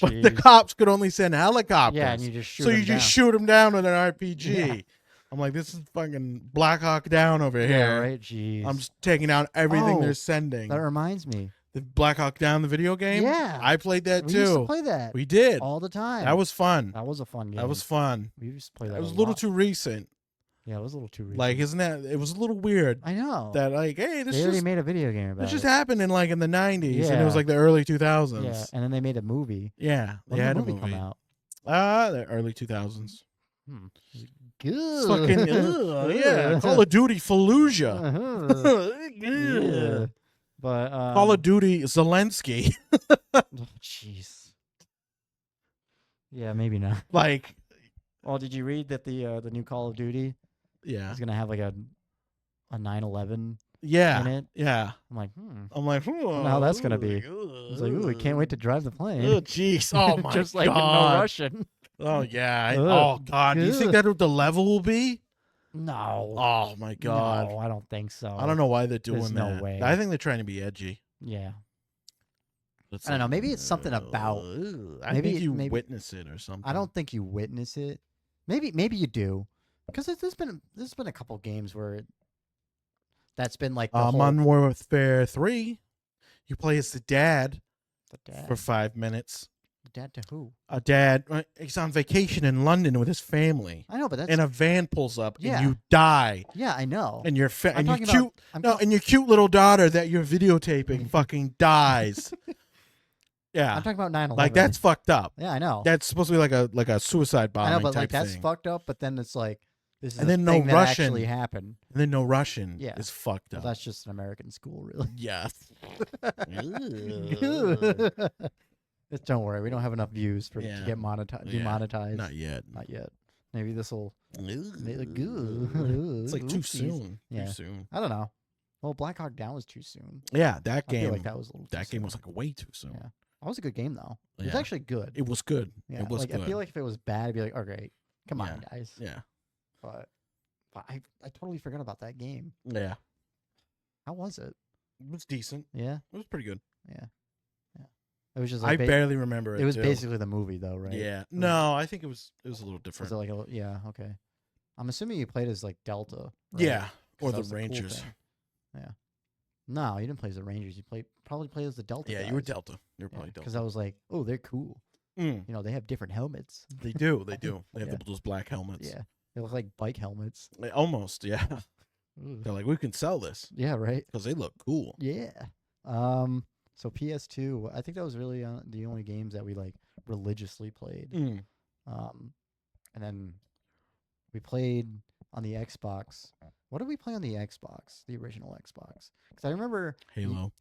But the cops could only send helicopters. Yeah, and you just shoot so them you just shoot them down with an RPG. Yeah. I'm like, this is fucking Black Hawk Down over here. Yeah, right. Jeez. I'm just taking down everything they're sending. That reminds me. The Black Hawk Down, the video game? Yeah. I played that too. We used to play that. We did. All the time. That was fun. That was a fun game. That was fun. We used to play that. It was a little too recent. Yeah, it was a little too recent. Like, isn't that? It was a little weird. I know. That like, hey, they already made a video game about it. This just happened in like in the 90s, yeah. and it was like the early 2000s. Yeah, and then they made a movie. Yeah, when did the movie come out? The early 2000s. Good. Fucking yeah, Call of Duty Fallujah. Yeah. But Call of Duty Zelensky. Jeez. Yeah, maybe not. Like, well, did you read that the new Call of Duty? Yeah, is gonna have like a 9/11. Yeah, in it. Yeah. I'm like, how that's gonna be. I was like, ooh, we can't wait to drive the plane. Oh, jeez. Oh my Just god. like in No Russian. Oh yeah. Oh god. Do you think that's what the level will be? No. Oh my god. No, I don't think so. I don't know why they're doing that. No way. I think they're trying to be edgy. Yeah. I don't know. Maybe it's something about. I think you witness it or something. I don't think you witness it. Maybe you do, because there's been a couple games where that's been like the Modern Warfare 3. You play as the dad. The dad for 5 minutes. A dad to who? A dad. He's on vacation in London with his family. I know, but that's and a van pulls up Yeah. and you die. yeah, I know. And your I'm and your talking cute about- and your cute little daughter that you're videotaping fucking dies. Yeah, I'm talking about 9/11. like that's fucked up. Yeah, I know. That's supposed to be like a suicide bombing I know, but type like that's thing. fucked up. But then it's like this is And a then no thing that Russian. actually happened. And then no Russian Yeah. is fucked Well, up. that's just an American school, really. Yeah. Just don't worry, we don't have enough views to Yeah. get demonetized. Not yet. Not yet. Maybe this will. It's like too Oopsies. soon. Yeah. Too soon. I don't know. Well, Black Hawk Down was too soon. Yeah, that I feel game. like that was a little. That game was like way too soon. Yeah. That was a good game though. It was Yeah. actually good. It was good. Yeah, It was like good. I feel like if it was bad, I'd be like, okay, come on, guys. Yeah. But I totally forgot about that game. Yeah. How was it? It was decent. Yeah, It was pretty good. yeah. It was just I like barely remember it. it was too. basically the movie though, right? Yeah. Was- No, I think it was a little Was different. it like a yeah? Okay. I'm assuming you played as like Delta. Right? Yeah. 'Cause Or that the was cool Rangers. thing. Yeah. No, you didn't play as the Rangers. You probably played as the Delta. Yeah, guys. you were Delta. You were probably Because Delta. I was like, oh, they're cool. Mm, You know, they have different helmets. they do. They do. They have Yeah. those black helmets. Yeah, they look like bike helmets. Almost. Yeah. Ugh. They're like, we can sell this Yeah, right. because they look cool. Yeah. So PS2, I think that was really the only games that we like religiously played. Mm. And then we played on the Xbox. What did we play on the Xbox? The original Xbox? Because I remember. Halo.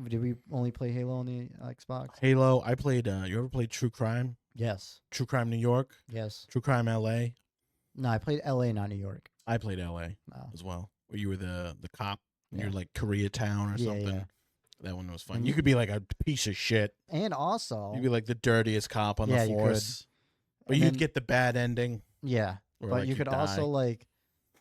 Did we only play Halo on the Xbox? Halo. I played. You ever played True Crime? Yes. True Crime New York. Yes. True Crime L.A. No, I played LA, not New York. I played L.A. No. as well, where you were the cop. And Yeah. you're like Koreatown or Yeah, something. yeah. That one was fun. And You you- could be like a piece of shit. And also, You'd be like the dirtiest cop on Yeah, the you could. force. But And you'd then- get the bad ending. yeah, Or but like you could also die. like,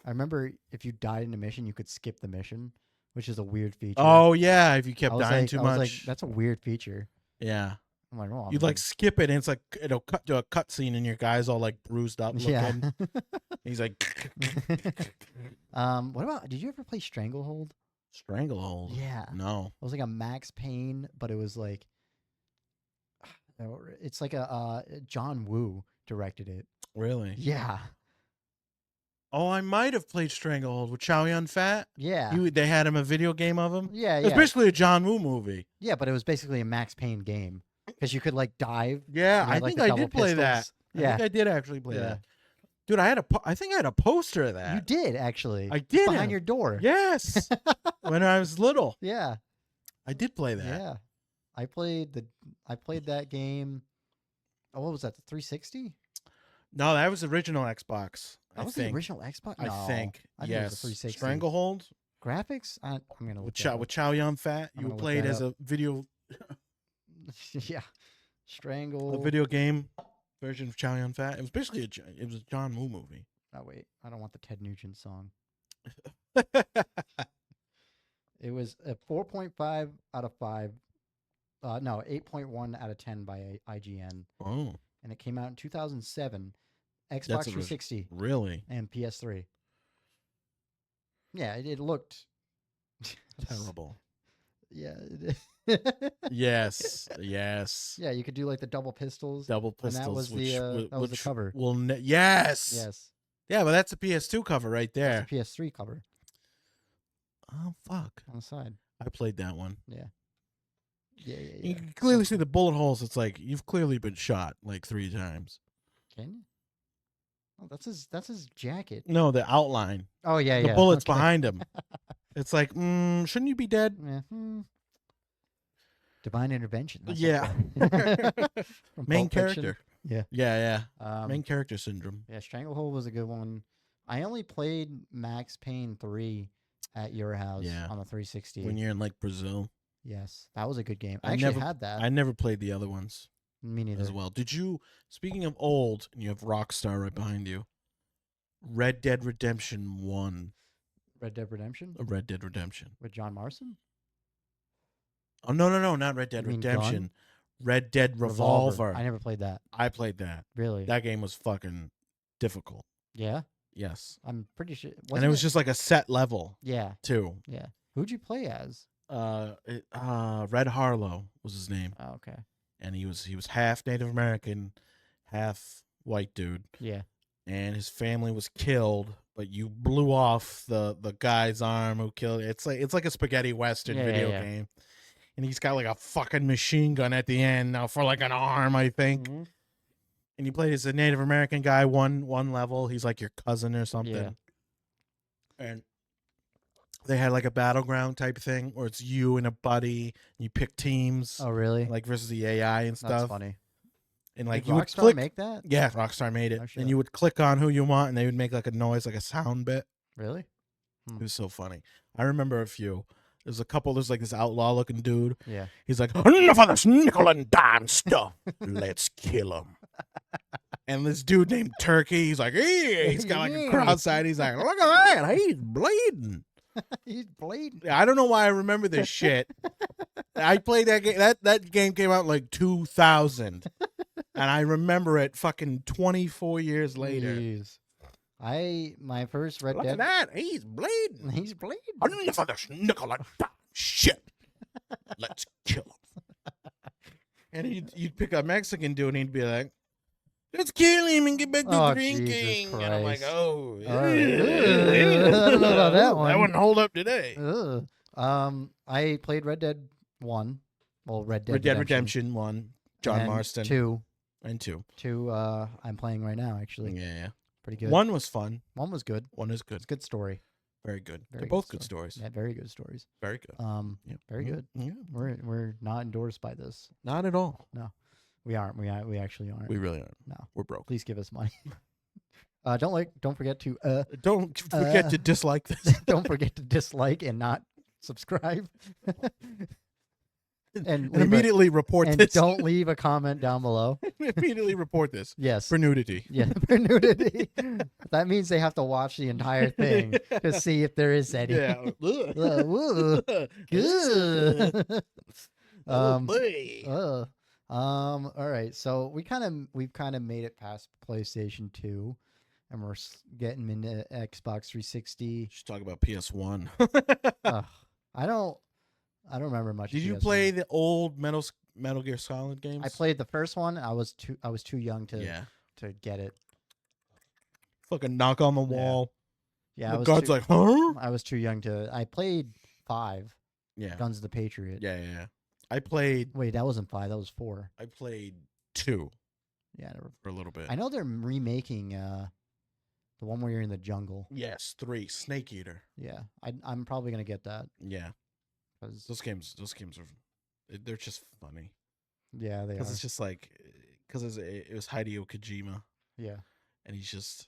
I remember if you died in a mission, you could skip the mission, which is a weird feature. Oh yeah, if you kept I was dying like, too I was much. like, that's a weird feature. Yeah. I'm like, oh, You'd like skip it and it's like it'll cut to a cutscene and your guy's all like bruised up looking. yeah. He's like What about? Did you ever play Stranglehold? Stranglehold. Yeah, No. it was like a Max Payne, but it was like, it's like a John Woo directed it. Really? Yeah, Oh, I might have played Stranglehold with Chow Yun Fat. yeah, They had him a video game of him. yeah, It's yeah, basically a John Woo movie. yeah. But it was basically a Max Payne game because you could like dive. Yeah, You I had, like, think the I double did play that. pistols. I Yeah. think I did actually play Yeah. that. Dude, I think I had a poster of that. You did actually. I It's did. behind your door. Yes. When I was little. Yeah. I did play that. Yeah. I played that game. Oh, what was that? The 360? No, that was the original Xbox. That I was think. the original Xbox. I No, think. I think yes. it was the 360. Stranglehold Graphics? I'm gonna with look that Chow Yun Fat. I'm You gonna look played that as a video up. Yeah. Strangle. video game version of Chow Yun Fat. It was basically it was a John Woo movie. Oh wait, I don't want the Ted Nugent song. It was a 4.5 out of 5. No, 8.1 out of 10 by IGN, Oh, and it came out in 2007. Xbox That's a 360 really? and PS3. Yeah, it looked Terrible. Yeah. Yes. Yes. Yeah, you could do like the double pistols. Double And pistols. that was which, that was the which cover. will yes. Yes. Yeah, but that's a PS2 cover right there. That's the PS3 cover Oh fuck! on the side. I played that one. Yeah. Yeah, yeah, You yeah. can clearly see the bullet holes. It's like you've clearly been shot like 3 times. Can you? Oh, that's his jacket. No, the outline. Oh yeah, The yeah. bullets okay. behind him. It's like, shouldn't you be dead? Yeah. Divine intervention. That's Yeah. from Main Pulp Fiction. character. Yeah. Yeah, yeah. Main Um, character syndrome. yeah, Stranglehold was a good one. I only played Max Payne 3 at your house Yeah. on the 360. When you're in like Brazil. Yes, that was a good game. I I actually never- had that. I never played the other ones Me neither. as well. Did you, speaking of old, and you have Rockstar right behind you, Red Dead Redemption 1. Red Dead Redemption Red Dead Redemption. with John Marston. Oh, no, not Red Dead You mean Redemption. Gun? Red Dead Revolver. I never played that. I played that. Really? That game was fucking difficult. Yeah, Yes. I'm pretty sure. And wasn't it was just like a set level, Yeah, too. yeah. Who'd you play as? Red Harlow was his name. Oh, okay. and he was half Native American, half white dude. Yeah. And his family was killed, but you blew off the guy's arm who killed. It's like a spaghetti western video game, and he's got like a fucking machine gun at the end now for like an arm, I think. Mm-hmm. And you play as a Native American guy one level. He's like your cousin or something. Yeah. And they had like a battleground type thing where it's you and a buddy. And you pick teams. Oh, really? Like versus the AI and stuff. That's funny. And like Did you Rockstar would click, make that? Yeah, Rockstar made it. And you would click on who you want, and they would make like a noise, like a sound bit. Really? It was so funny. I remember a few. There's a couple. There's like this outlaw looking dude. Yeah. He's like, enough of this nickel and dime stuff. Let's kill him. And this dude named Turkey, he's like, hey, he's got like a cross-eyed. He's like, look at that. He's bleeding. He's bleeding. I don't know why I remember this shit. I played that game. That game came out in like 2000. And I remember it fucking 24 years later. Jeez. My first Red Dead. Look at that. He's bleeding. He's bleeding. Enough of this nickel and dime shit. Let's kill him. And you'd pick a Mexican dude and he'd be like, let's kill him and get back to drinking. And I'm like, oh. I don't know about that one. That wouldn't hold up today. I played Red Dead 1. Well, Red Dead Redemption 1. John Marston. 2. And 2. 2, I'm playing right now, actually. Yeah. Pretty good. 1 was fun. 1 was good. 1 is good. It's a good story. Very good. They're both good stories. Yeah, very good stories. Very good. Very good. Yeah. We're not endorsed by this. Not at all. No. We aren't. We actually aren't. We really aren't. No. We're broke. Please give us money. Don't forget to don't forget to dislike this. Don't forget to dislike and not subscribe. and immediately report and this. Don't leave a comment down below. Immediately report this. Yes. For nudity. Yeah, for nudity. That means they have to watch the entire thing to see if there is any. Yeah. Good. Boy. All right. So we've kind of made it past PlayStation 2, and we're getting into Xbox 360. Just talk about PS1. I don't remember much. Did you play the old Metal Gear Solid games? I played the first one. I was too young to get it. Fucking knock on the wall. Yeah. The guard's like, huh? I was too young to. I played 5. Yeah. Guns of the Patriot. Yeah. I played. Wait, that wasn't 5. That was 4. I played 2. Yeah, for a little bit. I know they're remaking the one where you're in the jungle. Yes, 3. Snake Eater. Yeah, I'm probably gonna get that. Yeah, those games they're just funny. Yeah, they are. Because it's just like it was Hideo Kojima. Yeah, and he's just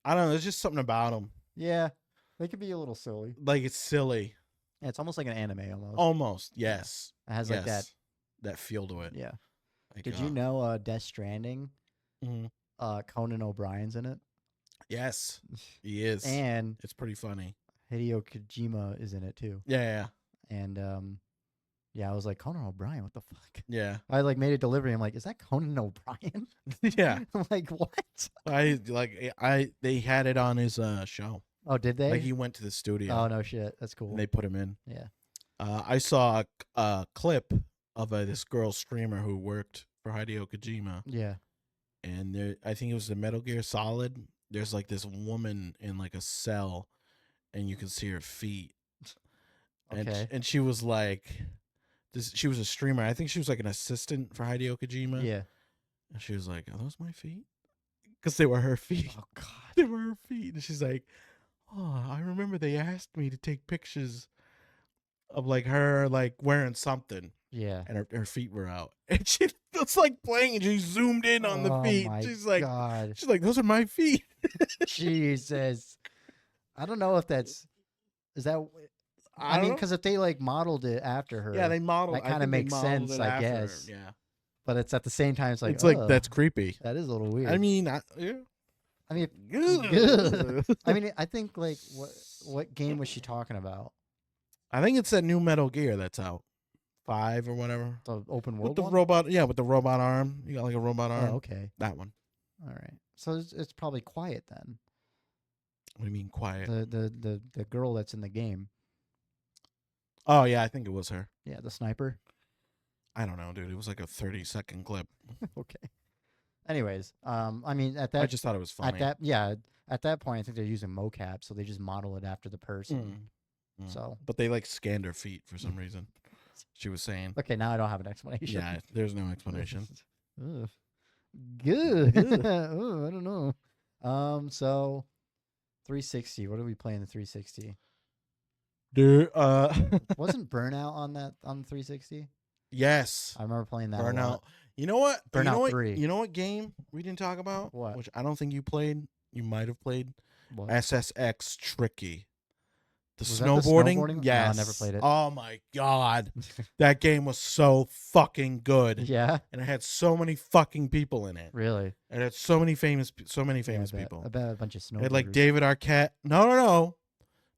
I don't know. There's just something about him. Yeah, they could be a little silly. Like it's silly. Yeah, it's almost like an anime almost. Almost, yes. It has like that feel to it. Yeah. Like, did you know Death Stranding? Mm-hmm. Conan O'Brien's in it. Yes, he is, and it's pretty funny. Hideo Kojima is in it too. Yeah. And I was like, Conan O'Brien, what the fuck? Yeah. I like made a delivery. I'm like, is that Conan O'Brien? Yeah. I'm like, what? They had it on his show. Oh, did they? Like he went to the studio. Oh no, shit, that's cool. And they put him in. Yeah. I saw a clip of this girl streamer who worked for Hideo Kojima. Yeah. And I think it was the Metal Gear Solid. There's like this woman in like a cell, and you can see her feet. Okay. And she was like, she was a streamer. I think she was like an assistant for Hideo Kojima. Yeah. And she was like, "Are those my feet?" Because they were her feet. Oh God, they were her feet. And she's like, "Oh, I remember they asked me to take pictures of like her like wearing something." Yeah. And her feet were out. And she was like playing and she zoomed in on the feet. She's like, God. She's like, "Those are my feet." Jesus. I don't know if is that, I mean, because if they like modeled it after her. Yeah, they modeled it. That kind of makes sense, I guess. Her. Yeah. But it's at the same time, it's like, that's creepy. That is a little weird. I mean, yeah. I mean, I think like what game was she talking about? I think it's that new Metal Gear that's out. 5 or whatever. The open world with the robot, with the robot arm. You got like a robot arm. Oh, okay. That one. All right. So it's probably quiet then. What do you mean quiet? The girl that's in the game. Oh yeah, I think it was her. Yeah, the sniper. I don't know, dude. It was like a 30-second clip. Okay. Anyways, I mean, I just thought it was funny. At that point, I think they're using mocap, so they just model it after the person. So, but they like scanned her feet for some reason. She was saying. Okay, now I don't have an explanation. Yeah, there's no explanation. Good. Ooh, I don't know. So 360. What are we playing the 360? Dude, wasn't Burnout on the 360? Yes, I remember playing that. Burnout. You know what? Burnout 3. You know what game we didn't talk about? What? Which I don't think you played. You might have played. What? SSX Tricky. The Was snowboarding? That the snowboarding? Yes. No, I never played it. Oh my god. That game was so fucking good. Yeah. And it had so many fucking people in it. Really? It had so many famous people. I bet a bunch of snowboarders. It had like David Arquette. No.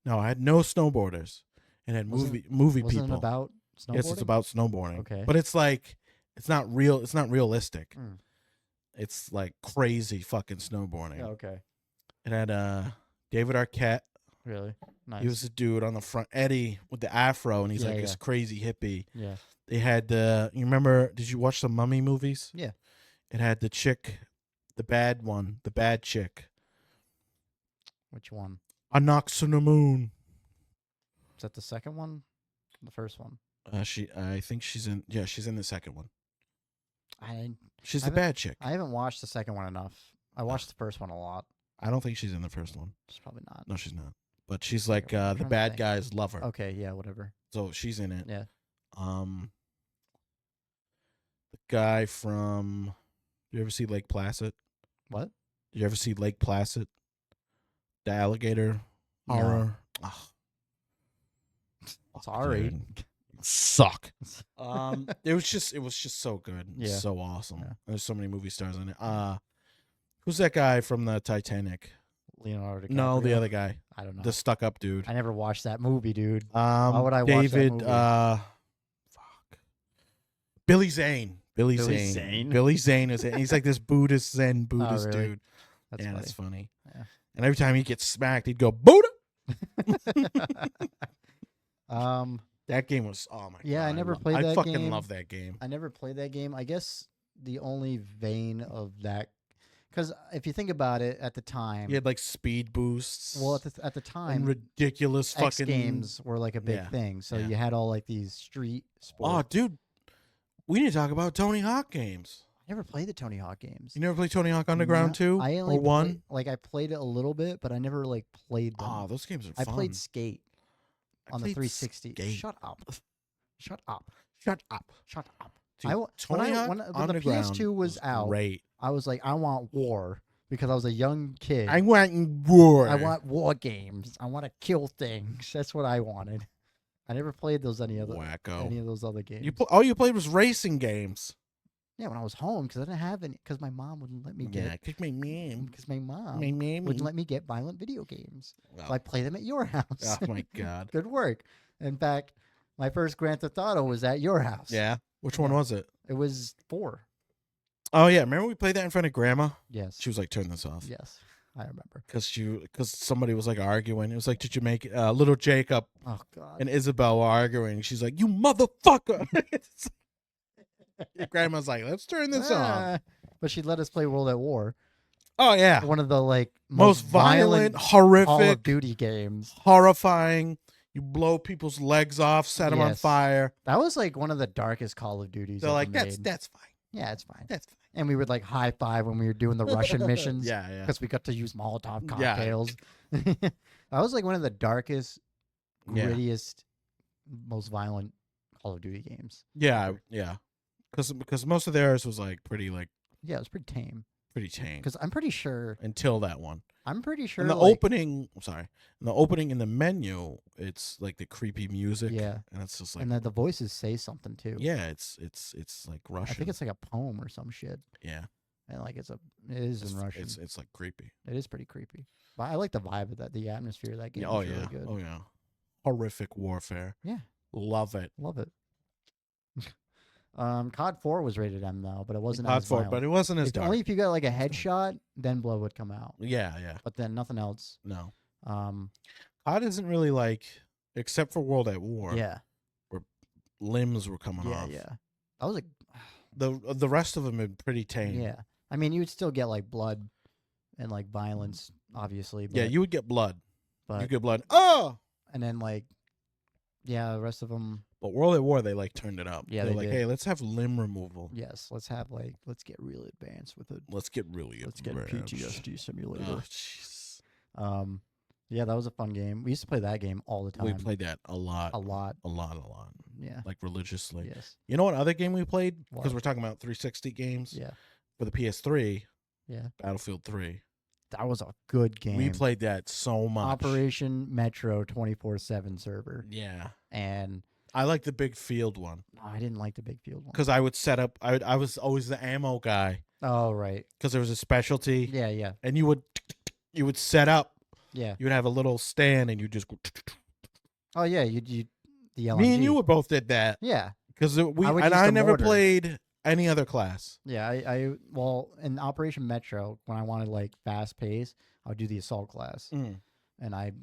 No, I had no snowboarders. It had movie people. Wasn't it about snowboarding? Yes, it's about snowboarding. Okay. But it's like it's not real. It's not realistic. It's like crazy fucking snowboarding. Oh, okay. It had David Arquette. Really? Nice. He was a dude on the front, Eddie with the afro, and he's like this crazy hippie. Yeah. They had you remember? Did you watch the Mummy movies? Yeah. It had the chick, the bad one, the bad chick. Which one? A Knocks on the Moon. Is that the second one? The first one? I think she's in. Yeah, she's in the second one. She's the bad chick. I haven't watched the second one enough. I watched the first one a lot. I don't think she's in the first one. She's probably not. No, she's not. But she's like the bad guy's lover. Okay, yeah, whatever. So she's in it. Yeah. The guy from. You ever see Lake Placid? What? Did you ever see Lake Placid? The alligator horror. No. Sorry. Dude. Suck. It was just so good. Yeah. So awesome. Yeah. There's so many movie stars in it. Who's that guy from the Titanic? Leonardo DiCaprio. No, the other guy. I don't know. The stuck up dude. I never watched that movie, dude. Why would I watch that movie? Fuck. Billy Zane. Billy Zane? Zane. Billy Zane is it. He's like this Buddhist Zen Buddhist really? dude. That's That's funny. Yeah. And every time he gets smacked, he'd go Buddha. That game was oh my god. Yeah, I never played that game. I fucking love that game. I never played that game. I guess the only vein of that, because if you think about it, at the time, You had like speed boosts. well, at the time, and ridiculous X fucking games were like a big Yeah, thing. So yeah. you had all like these street sports. Oh, dude, we need to talk about Tony Hawk games. I never played the Tony Hawk games. You never played Tony Hawk Underground 2 I only or 1? I played it a little bit, but I never like played them. Oh, those games are I fun. played Skate on the played 360. Skate. Shut up. Shut up. Shut up. Shut up. Dude, when Hawk the Underground PS2 was out, great. I was like, I want war because I was a young kid. I want war. I want war games. I want to kill things. That's what I wanted. I never played any of those other games. All you played was racing games. Yeah, when I was home because I didn't have any because my mom wouldn't let me get. Yeah, kick my mom. Because my mom My wouldn't let me get violent video games. Oh. So I play them at your house. Oh my god. Good work. In fact, my first Grand Theft Auto was at your house. Yeah. Which one was it? It was 4. Oh yeah, remember we played that in front of Grandma? Yes. She was like, "Turn this off." Yes, I remember. Because somebody was like arguing. It was like, "Did you make little Jacob Oh God. and Isabel were arguing?" She's like, "You motherfucker!" Grandma's like, "Let's turn this off." But she let us play World at War. Oh yeah, One of the most violent, Call of horrific, Duty games. horrifying. You blow people's legs off, set them on Yes. fire. That was like one of the darkest Call of Duties. They're ever like, made. "That's fine. Yeah, it's fine. That's fine." And we would like high five when we were doing the Russian missions. Yeah, yeah. Because we got to use Molotov Yeah. cocktails. That was like one of the darkest, Yeah. grittiest, most violent Call of Duty games. Yeah, yeah. Because most of theirs was like pretty Yeah, it was pretty tame. tame Because I'm pretty sure. until that one. In the opening, I'm sorry. In the opening in the menu, it's like the creepy music. Yeah. And it's just like And the voices say something too. yeah, it's like Russian. I think it's like a poem or some shit. yeah. And like it is in Russian. It's like creepy. It is pretty creepy. But I like the vibe of that, the atmosphere of that game. Yeah, oh is yeah. really good. Oh yeah. Horrific warfare. Yeah. Love it. Love it. COD 4 was rated M though, but it wasn't COD as 4, violent. but it wasn't as dark. Only if you got like a headshot, then blood would come out. Yeah, yeah. But then nothing else. No. Um, COD isn't really like except for World at War. yeah, Limbs were coming yeah, off. yeah. I was like, The rest of them are pretty tame. yeah. I mean, you would still get like blood and like violence, obviously. But, Yeah, you would get blood. But you get blood. Oh. And then like, yeah, the rest of them. But World at War, they like turned it up. Yeah, They're they like, did. hey, let's have limb removal. Yes, let's get really advanced with it. Let's get PTSD simulator. Oh, jeez. Yeah, that was a fun game. We used to play that game all the time. We played that a lot. A lot. Yeah. Like religiously. Yes. You know what other game we played? What? Because we're talking about 360 games. Yeah. For the PS3. Yeah. Battlefield 3. That was a good game. We played that so much. Operation Metro 24/7 server. Yeah. And I like the big field one. No, I didn't like the big field one. Because I would set up, I was always the ammo guy. Oh, right. Because there was a specialty. Yeah, yeah. And you would set up. Yeah. You would have a little stand and you just go. Oh, yeah. You the LMG. Me and you both did that. Yeah. Because I never played any other class. Yeah, well, in Operation Metro, when I wanted like fast pace, I would do the assault class. And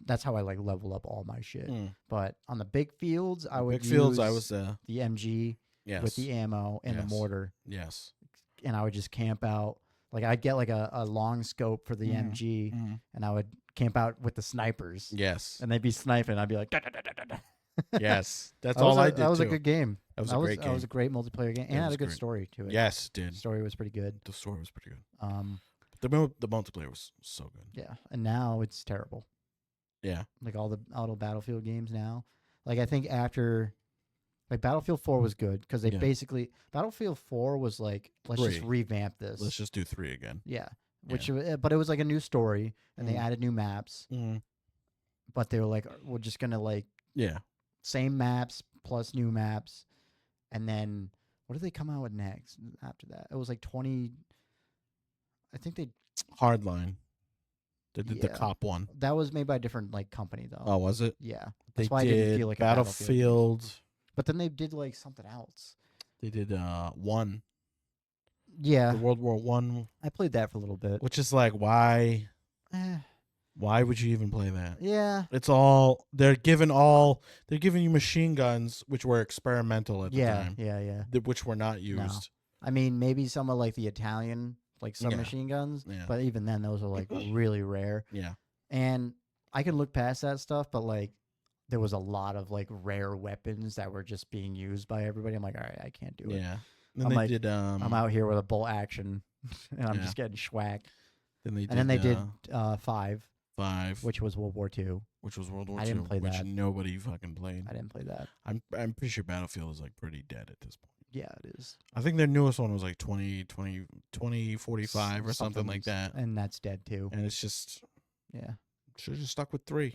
that's how I like level up all my shit. But on the big fields, I would use the MG with the ammo and the mortar. Yes. And I would just camp out. Like I'd get like a long scope for the MG, and I would camp out with the snipers. Yes. And they'd be sniping. I'd be like, da, da, da, da, da. Yes, that's all I did. That was too. a good game. That was a great game. That was a great multiplayer game, and had a good story to it. Yes, it did. The story was pretty good. The story was pretty good. The multiplayer was so good. Yeah, and now it's terrible. Yeah, like all the Battlefield games now. Like I think after, like Battlefield 4 was good because they basically Battlefield 4 was like let's just revamp this. Let's just do 3 again. Yeah, but it was like a new story and they added new maps. But they were like, we're just gonna like same maps plus new maps, and then what did they come out with next after that? It was like 20. I think they Hardline. They did the cop one. That was made by a different like company though. Oh, was it? Yeah, that's why I didn't feel like Battlefield. But then they did like something else. They did 1. Yeah, the World War I. I played that for a little bit. Which is like why. Why would you even play that? Yeah. It's all they're giving you machine guns, which were experimental at the time. Yeah. Which were not used. No. I mean, maybe some of like the Italian, like submachine guns. Yeah. But even then, those are like really rare. Yeah. And I can look past that stuff, but like there was a lot of like rare weapons that were just being used by everybody. I'm like, all right, I can't do it. Yeah. I'm out here with a bolt action, and I'm just getting schwacked. Then they did 5. Which was World War II. Which was World War II. I didn't play which that. Nobody fucking played. I didn't play that. I'm pretty sure Battlefield is like pretty dead at this point. Yeah, it is. I think their newest one was like 2045 or something like that. And that's dead too. And it's just should have just stuck with 3.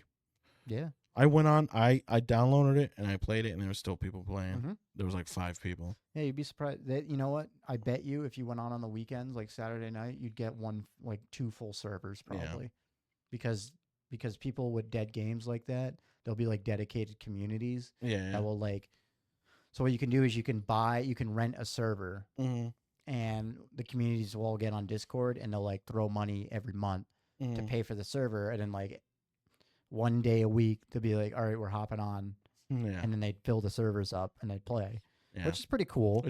Yeah. I went on, I downloaded it and I played it and there were still people playing. There was like 5 people. Yeah, you'd be surprised. You know what? I bet you if you went on the weekends, like Saturday night, you'd get 2 full servers probably. Because people with dead games like that, there'll be like dedicated communities that will like. So what you can do is you can rent a server, and the communities will all get on Discord and they'll like throw money every month to pay for the server, and then like one day a week to be like, all right, we're hopping on, and then they'd fill the servers up and they'd play, which is pretty cool.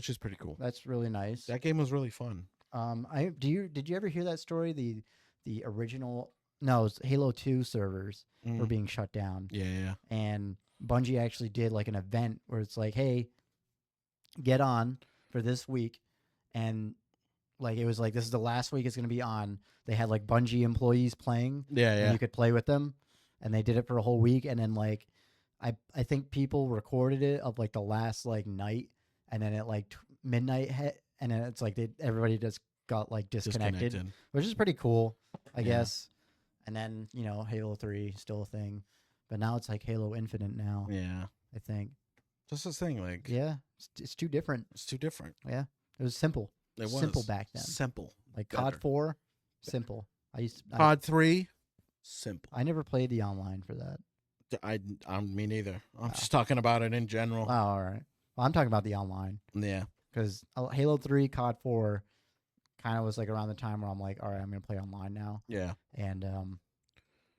That's really nice. That game was really fun. Did you ever hear that story? The original. No, it was Halo 2 servers were being shut down. Yeah. And Bungie actually did like an event where it's like, hey, get on for this week. And like it was like, this is the last week it's going to be on. They had like Bungie employees playing. Yeah. And you could play with them. And they did it for a whole week. And then like, I think people recorded it of like the last like night. And then at like midnight hit. And then it's like everybody just got like disconnected. Which is pretty cool, I guess. And then, Halo 3 still a thing. But now it's like Halo Infinite now. Yeah. I think. Just this thing, like. Yeah. It's too different. It's too different. Yeah. It was simple. It was. Simple back then. Simple. Like COD 4, simple. COD 3, simple. I never played the online for that. Me neither. I'm just talking about it in general. Oh, all right. Well, I'm talking about the online. Yeah. Because Halo 3, COD 4 kind of was like around the time where I'm like, all right, I'm going to play online now. Yeah. And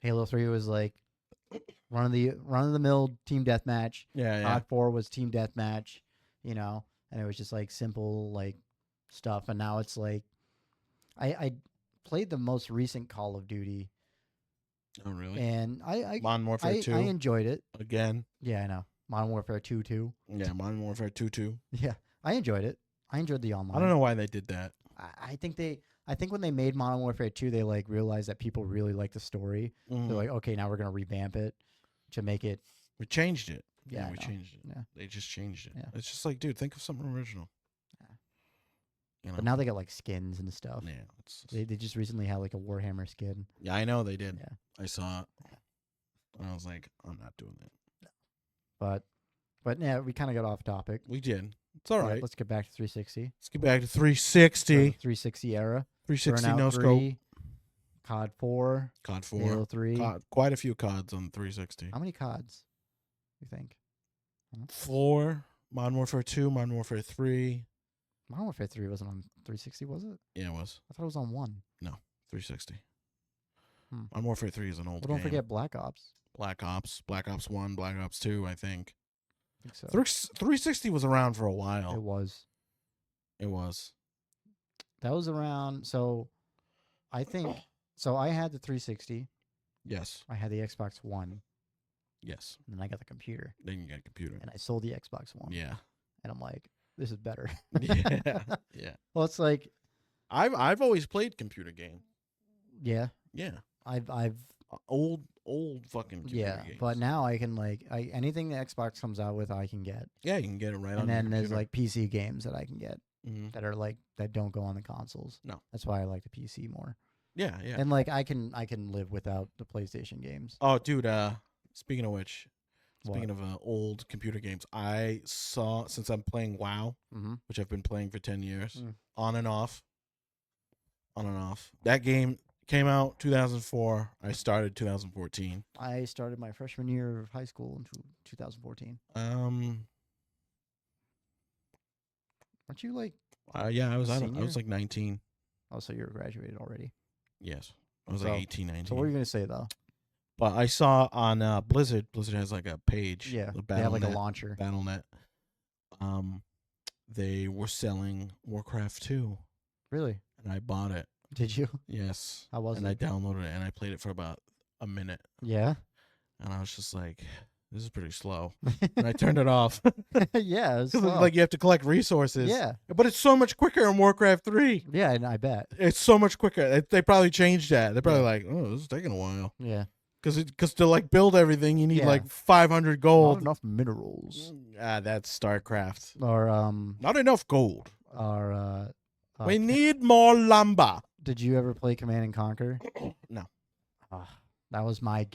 Halo 3 was like run of the mill team deathmatch. Yeah. COD 4 was team deathmatch. and it was just like simple like stuff. And now it's like I played the most recent Call of Duty. Oh really? And Modern Warfare 2 I enjoyed it again. Yeah, I know. Modern Warfare 2 too. Yeah, Modern Warfare 2 too. Yeah, I enjoyed it. I enjoyed the online. I don't know why they did that. I think when they made Modern Warfare 2, they like realized that people really like the story. Mm. They're like, okay, now we're gonna revamp it to make it. We changed it. Yeah, we changed it. Yeah, they just changed it. Yeah. It's just like, dude, think of something original. Yeah. You know? But now they got like skins and stuff. Yeah, they just recently had like a Warhammer skin. Yeah, I know they did. Yeah, I saw it. And I was like, I'm not doing that. But yeah, we kind of got off topic. We did. It's all right. Let's get back to 360. Let's get back to 360. 360 era. 360 Burnout no 3, scope. COD 4. COD 4. Halo 3. Quite a few CODs on 360. How many CODs? You think? 4. Modern Warfare 2. Modern Warfare 3. Modern Warfare 3 wasn't on 360, was it? Yeah, it was. I thought it was on 1. No, 360. Modern Warfare 3 is an old But game. don't forget Black Ops. Black Ops 1, Black Ops 2, I think. I think so. 360 was around for a while. It was. It was. That was around, so I think, so I had the 360. Yes. I had the Xbox One. Yes. And then I got the computer. Then you got a computer. And I sold the Xbox One. Yeah. And I'm like, this is better. Yeah. Yeah. Well, it's like, I've always played computer games. Yeah. Yeah. I've old fucking computer games. But now I can anything the Xbox comes out with, I can get. Yeah, you can get it right on. And then there's like PC games that I can get that are like that don't go on the consoles. No, that's why I like the PC more. Yeah, yeah. And like I can live without the PlayStation games. Oh, dude. Speaking of which, speaking of old computer games, I saw, since I'm playing WoW, which I've been playing for 10 years, on and off. That game came out 2004. I started 2014. I started my freshman year of high school in 2014. Aren't you like? Yeah, I was like 19. Oh, so you were graduated already? Yes, I was like 18, 19. So what were you gonna say though? But I saw on Blizzard. Blizzard has like a page. Yeah, they have like a launcher. BattleNet. They were selling Warcraft 2. Really? And I bought it. Did you? Yes. How was it? And I downloaded it and I played it for about a minute. Yeah. And I was just like, this is pretty slow. And I turned it off. Yeah, it's slow. Like you have to collect resources. Yeah. But it's so much quicker in Warcraft 3. Yeah, and I bet. It's so much quicker. They probably changed that. They're probably like, oh, this is taking a while. Yeah. Because to like build everything, you need like 500 gold. Not enough minerals. That's StarCraft. Or not enough gold. Or we need more lumber. Did you ever play Command and Conquer? No. That was my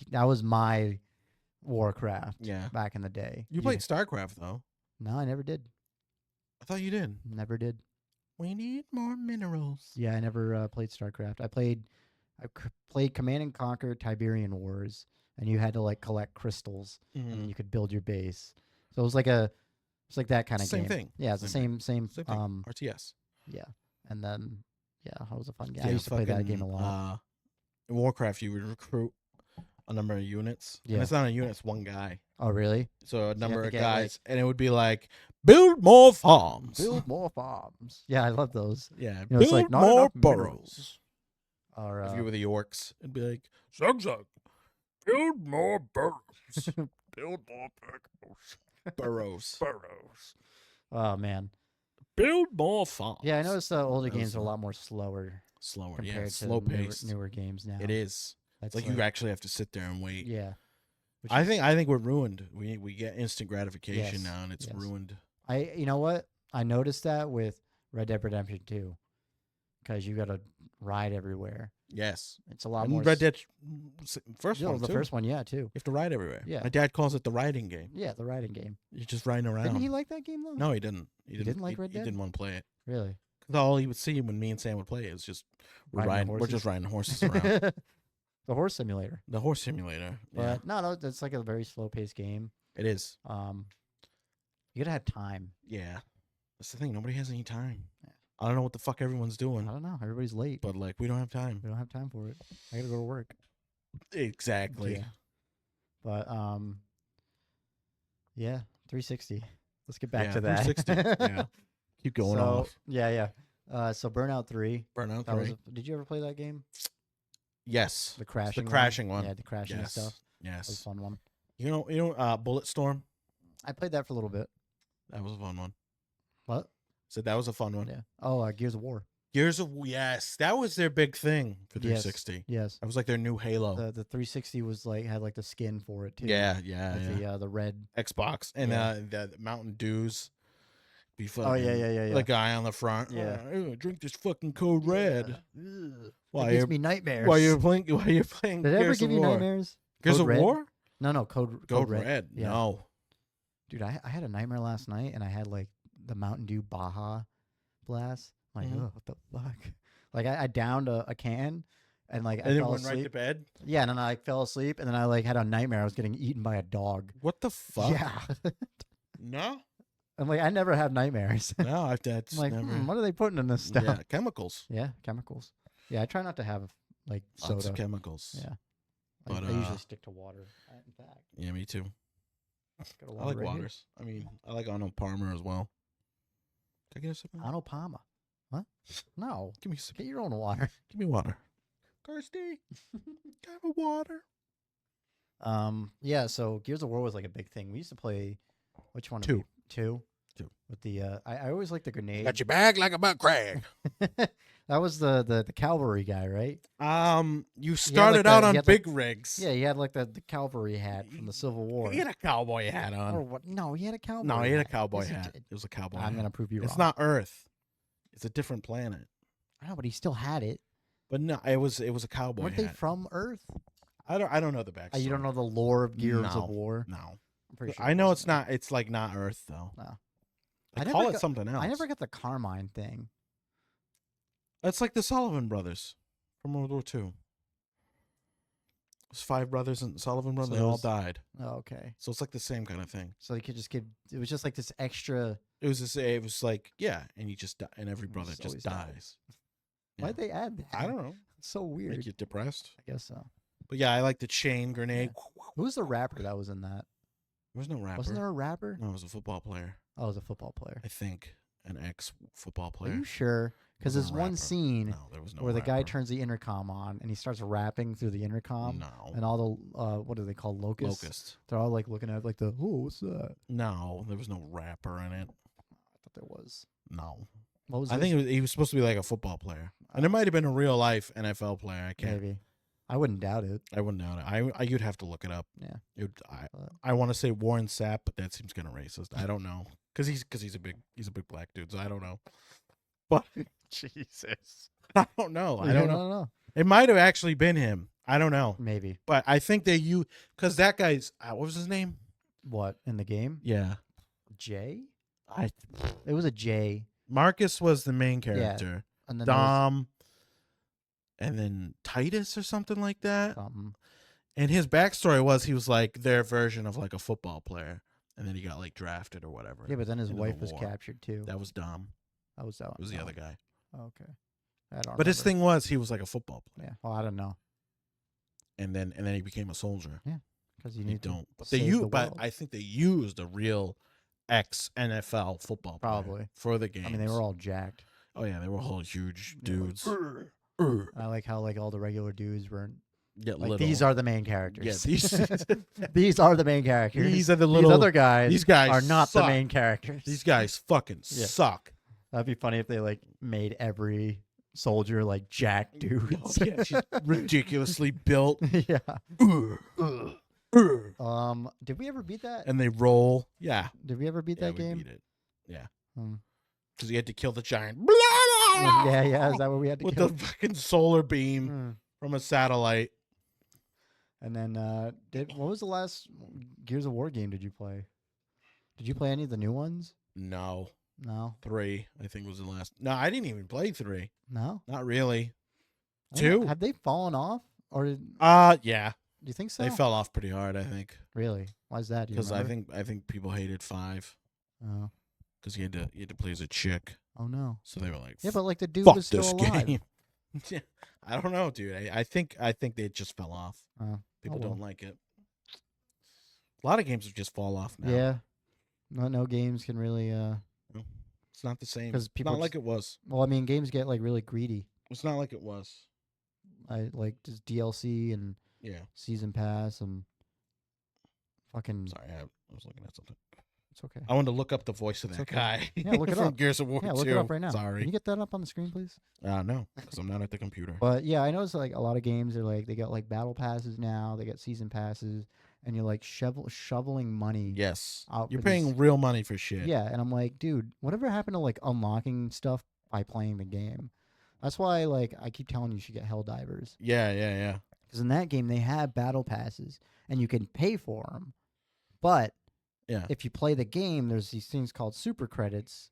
Warcraft. Yeah. Back in the day. You played StarCraft though. No, I never did. I thought you did. Never did. We need more minerals. Yeah, I never played StarCraft. I played Command and Conquer Tiberian Wars, and you had to like collect crystals, and you could build your base. So it was like that kind of same game. Thing. Yeah, it's the same thing. RTS. Yeah, and then that was a fun game. Yeah, I used to play that game a lot. In Warcraft, you would recruit a number of units. Yeah, and it's not a unit; it's one guy. Oh, really? So a number of guys, and it would be like, build more farms. Build more farms. Yeah, I love those. Yeah, build it's like more burrows. Or if you were the orcs, it'd be like, Zug, build more burrows. Build more burrows. Burrows. Oh, man. Build more farms. Yeah, I noticed the older games are a lot more slower. Compared to slow paced. Newer games now. It is. It's like you actually have to sit there and wait. Yeah. I think we're ruined. We get instant gratification now, and it's ruined. You know what? I noticed that with Red Dead Redemption 2, because you got to ride everywhere. Yes, it's a lot more. Red Dead first one, the first one, yeah, too. You have to ride everywhere. Yeah, my dad calls it the riding game. Yeah, the riding game. You're just riding around. Didn't he like that game though? No, he didn't. He didn't like Red Dead. He didn't want to play it. Really? Because all he would see when me and Sam would play is just we're just riding horses around. The horse simulator. The horse simulator. But no, it's like a very slow paced game. It is. You gotta have time. Yeah, that's the thing. Nobody has any time. Yeah. I don't know what the fuck everyone's doing. I don't know. Everybody's late. But like, we don't have time. We don't have time for it. I gotta go to work. Exactly. Yeah. But yeah, 360. let's get back to that. 360. Yeah. Keep going off. Yeah. So Burnout 3. Burnout 3. Did you ever play that game? Yes. The crashing. The crashing one. Yeah, the crashing stuff. Yes. That was a fun one. You know, Bulletstorm. I played that for a little bit. That was a fun one. What? Said that was a fun one. Yeah. Oh, Gears of War. Yes, that was their big thing for 360. Yes. That was like their new Halo. The 360 was had like the skin for it too. Yeah. The red Xbox and the Mountain Dews. Be fucking, oh yeah. The guy on the front. Yeah. Drink this fucking Code Red. It gives me nightmares. While you're playing. Did it ever give you nightmares? Gears of War? No, Code Red. Yeah. No. Dude, I had a nightmare last night, and I had like the Mountain Dew Baja Blast. Like, oh, what the fuck? Like, I downed a can, and like I fell went asleep. right to bed. Yeah, and then I fell asleep, and then I like had a nightmare. I was getting eaten by a dog. What the fuck? Yeah. No. I'm like, I never have nightmares. No, that's I'm like, never. what are they putting in this stuff? Yeah, chemicals. Yeah, chemicals. Yeah, I try not to have like soda. Lots of chemicals. Yeah. But, I usually stick to water. In fact. Yeah, me too. Got a I like right waters. I mean, I like Arnold Palmer as well. Can I get something? Arnold Palmer. What? No. Give me some. Get your own water. Give me water. Thirsty. Have a water. Yeah, so Gears of War was like a big thing. We used to play which one? Two. Two. With the I always liked the grenade. Got your bag like a butt crack. That was the cavalry guy, right? You started out on big rigs. Yeah, he had like the cavalry hat from the Civil War. He had a cowboy hat on. Or what? No, he had a cowboy. No, he had a hat. cowboy Yes, hat. It was a cowboy. I'm gonna prove you wrong. It's not Earth. It's a different planet. I know, but he still had it. But no, it was a cowboy Weren't hat. they from Earth? I don't know the backstory. You don't know the lore of Gears of War? No. I'm pretty sure I know it's not. It's like not Earth though. No. I call it something else. I never got the Carmine thing. It's like the Sullivan brothers from World War II. It was 5 brothers and Sullivan brothers. They all died. Oh, okay. So it's like the same kind of thing. So you could just give. It was just like this extra. It was like and you just and every brother just dies. Yeah. Why'd they add that? I don't know. It's so weird. Make you depressed. I guess so. But yeah, I like the chain grenade. Yeah. Who was the rapper that was in that? There was no rapper. Wasn't there a rapper? No, it was a football player. Oh, it was a football player. I think an ex-football player. Are you sure? Because there's one scene where the guy rapper. turns the intercom on and he starts rapping through the intercom. No. And all the what do they call locusts? Locusts. They're all like looking at like the what's that? No, there was no rapper in it. I thought there was. No. What was? I think he was supposed to be like a football player, and it might have been a real life NFL player. I can't. Maybe. I wouldn't doubt it. I wouldn't doubt it. You'd have to look it up. Yeah. I want to say Warren Sapp, but that seems kind of racist. I don't know because he's a big black dude, so I don't know. But Jesus, I don't know. I don't know. It might have actually been him. I don't know. Maybe. But I think because that guy's what was his name? What in the game? Yeah, J. It was a J. Marcus was the main character. Yeah. And then Dom. And then Titus or something like that. Something. And his backstory was he was like their version of like a football player. And then he got like drafted or whatever. Yeah, but then his wife was captured too. That was Dom. That was that one. It was the other guy. Oh, okay. I don't but his remember. thing was he was like a football player. Yeah. Well, I don't know. And then he became a soldier. Yeah. Because you need to But save the but world. I think they used a real ex-NFL football player Probably for the game. I mean, they were all jacked. Oh yeah, they were all huge dudes. I like how like all the regular dudes were Get like little. these are the main characters. Yeah, these are the main characters. These are the little These other guys. These guys are not suck. the main characters. These guys fucking suck. That'd be funny if they like made every soldier like jack dudes. Oh, yeah, she's ridiculously built. Yeah. Did we ever beat that? And they roll. Yeah. Did we ever beat that game? We beat it. Yeah. Because you had to kill the giant. Yeah. Is that what we had to with kill? the fucking solar beam from a satellite. And then, what was the last Gears of War game did you play? Did you play any of the new ones? No. 3, I think was the last. No, I didn't even play 3. No, not really. 2. Have they fallen off, or did? Yeah. Do you think so? They fell off pretty hard. I think. Really? Why is that? Because I think people hated 5. Oh. Because you had to play as a chick. Oh no. So they were like, yeah, but like the dude fuck was still this alive. Game. Yeah, I don't know, dude. I think they just fell off. People well. don't like it. A lot of games just fall off now. Yeah. No games can really. No, it's not the same. 'Cause people Not like just- it was. Well, I mean, games get like really greedy. It's not like it was. I like just DLC and Yeah. season pass and fucking. Sorry, I was looking at something. It's okay. I wanted to look up the voice of that okay. guy. Yeah, look it from up. Gears of War Yeah, 2. look it up right now. Sorry. Can you get that up on the screen, please? No, because I'm not at the computer. But yeah, I noticed like a lot of games are like they got like battle passes now. They got season passes, and you're like shoveling money. Yes. Out You're for these- paying real money for shit. Yeah, and I'm like, dude, whatever happened to like unlocking stuff by playing the game? That's why like I keep telling you should get Helldivers. Yeah. Because in that game they have battle passes and you can pay for them, but Yeah. if you play the game, there's these things called super credits,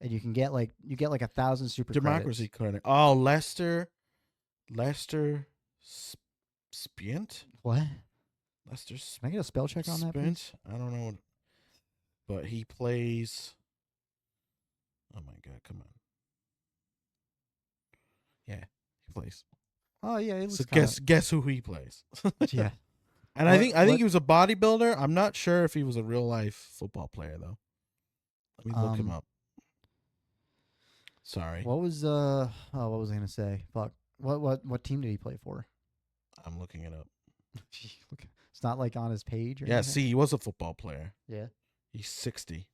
and you get like 1,000 super Democracy credits. credit. Oh, Lester Spient? What? Lester Can I get a spell check on that, please? Spent? I don't know. But he plays. Oh my God! Come on. Yeah, he plays. Oh yeah, it So looks guess who he plays? yeah. And I think he was a bodybuilder. I'm not sure if he was a real life football player though. Let me look him up. Sorry. What was what was I gonna say? Fuck. What team did he play for? I'm looking it up. It's not like on his page or Yeah, anything? see, he was a football player. Yeah. He's 60.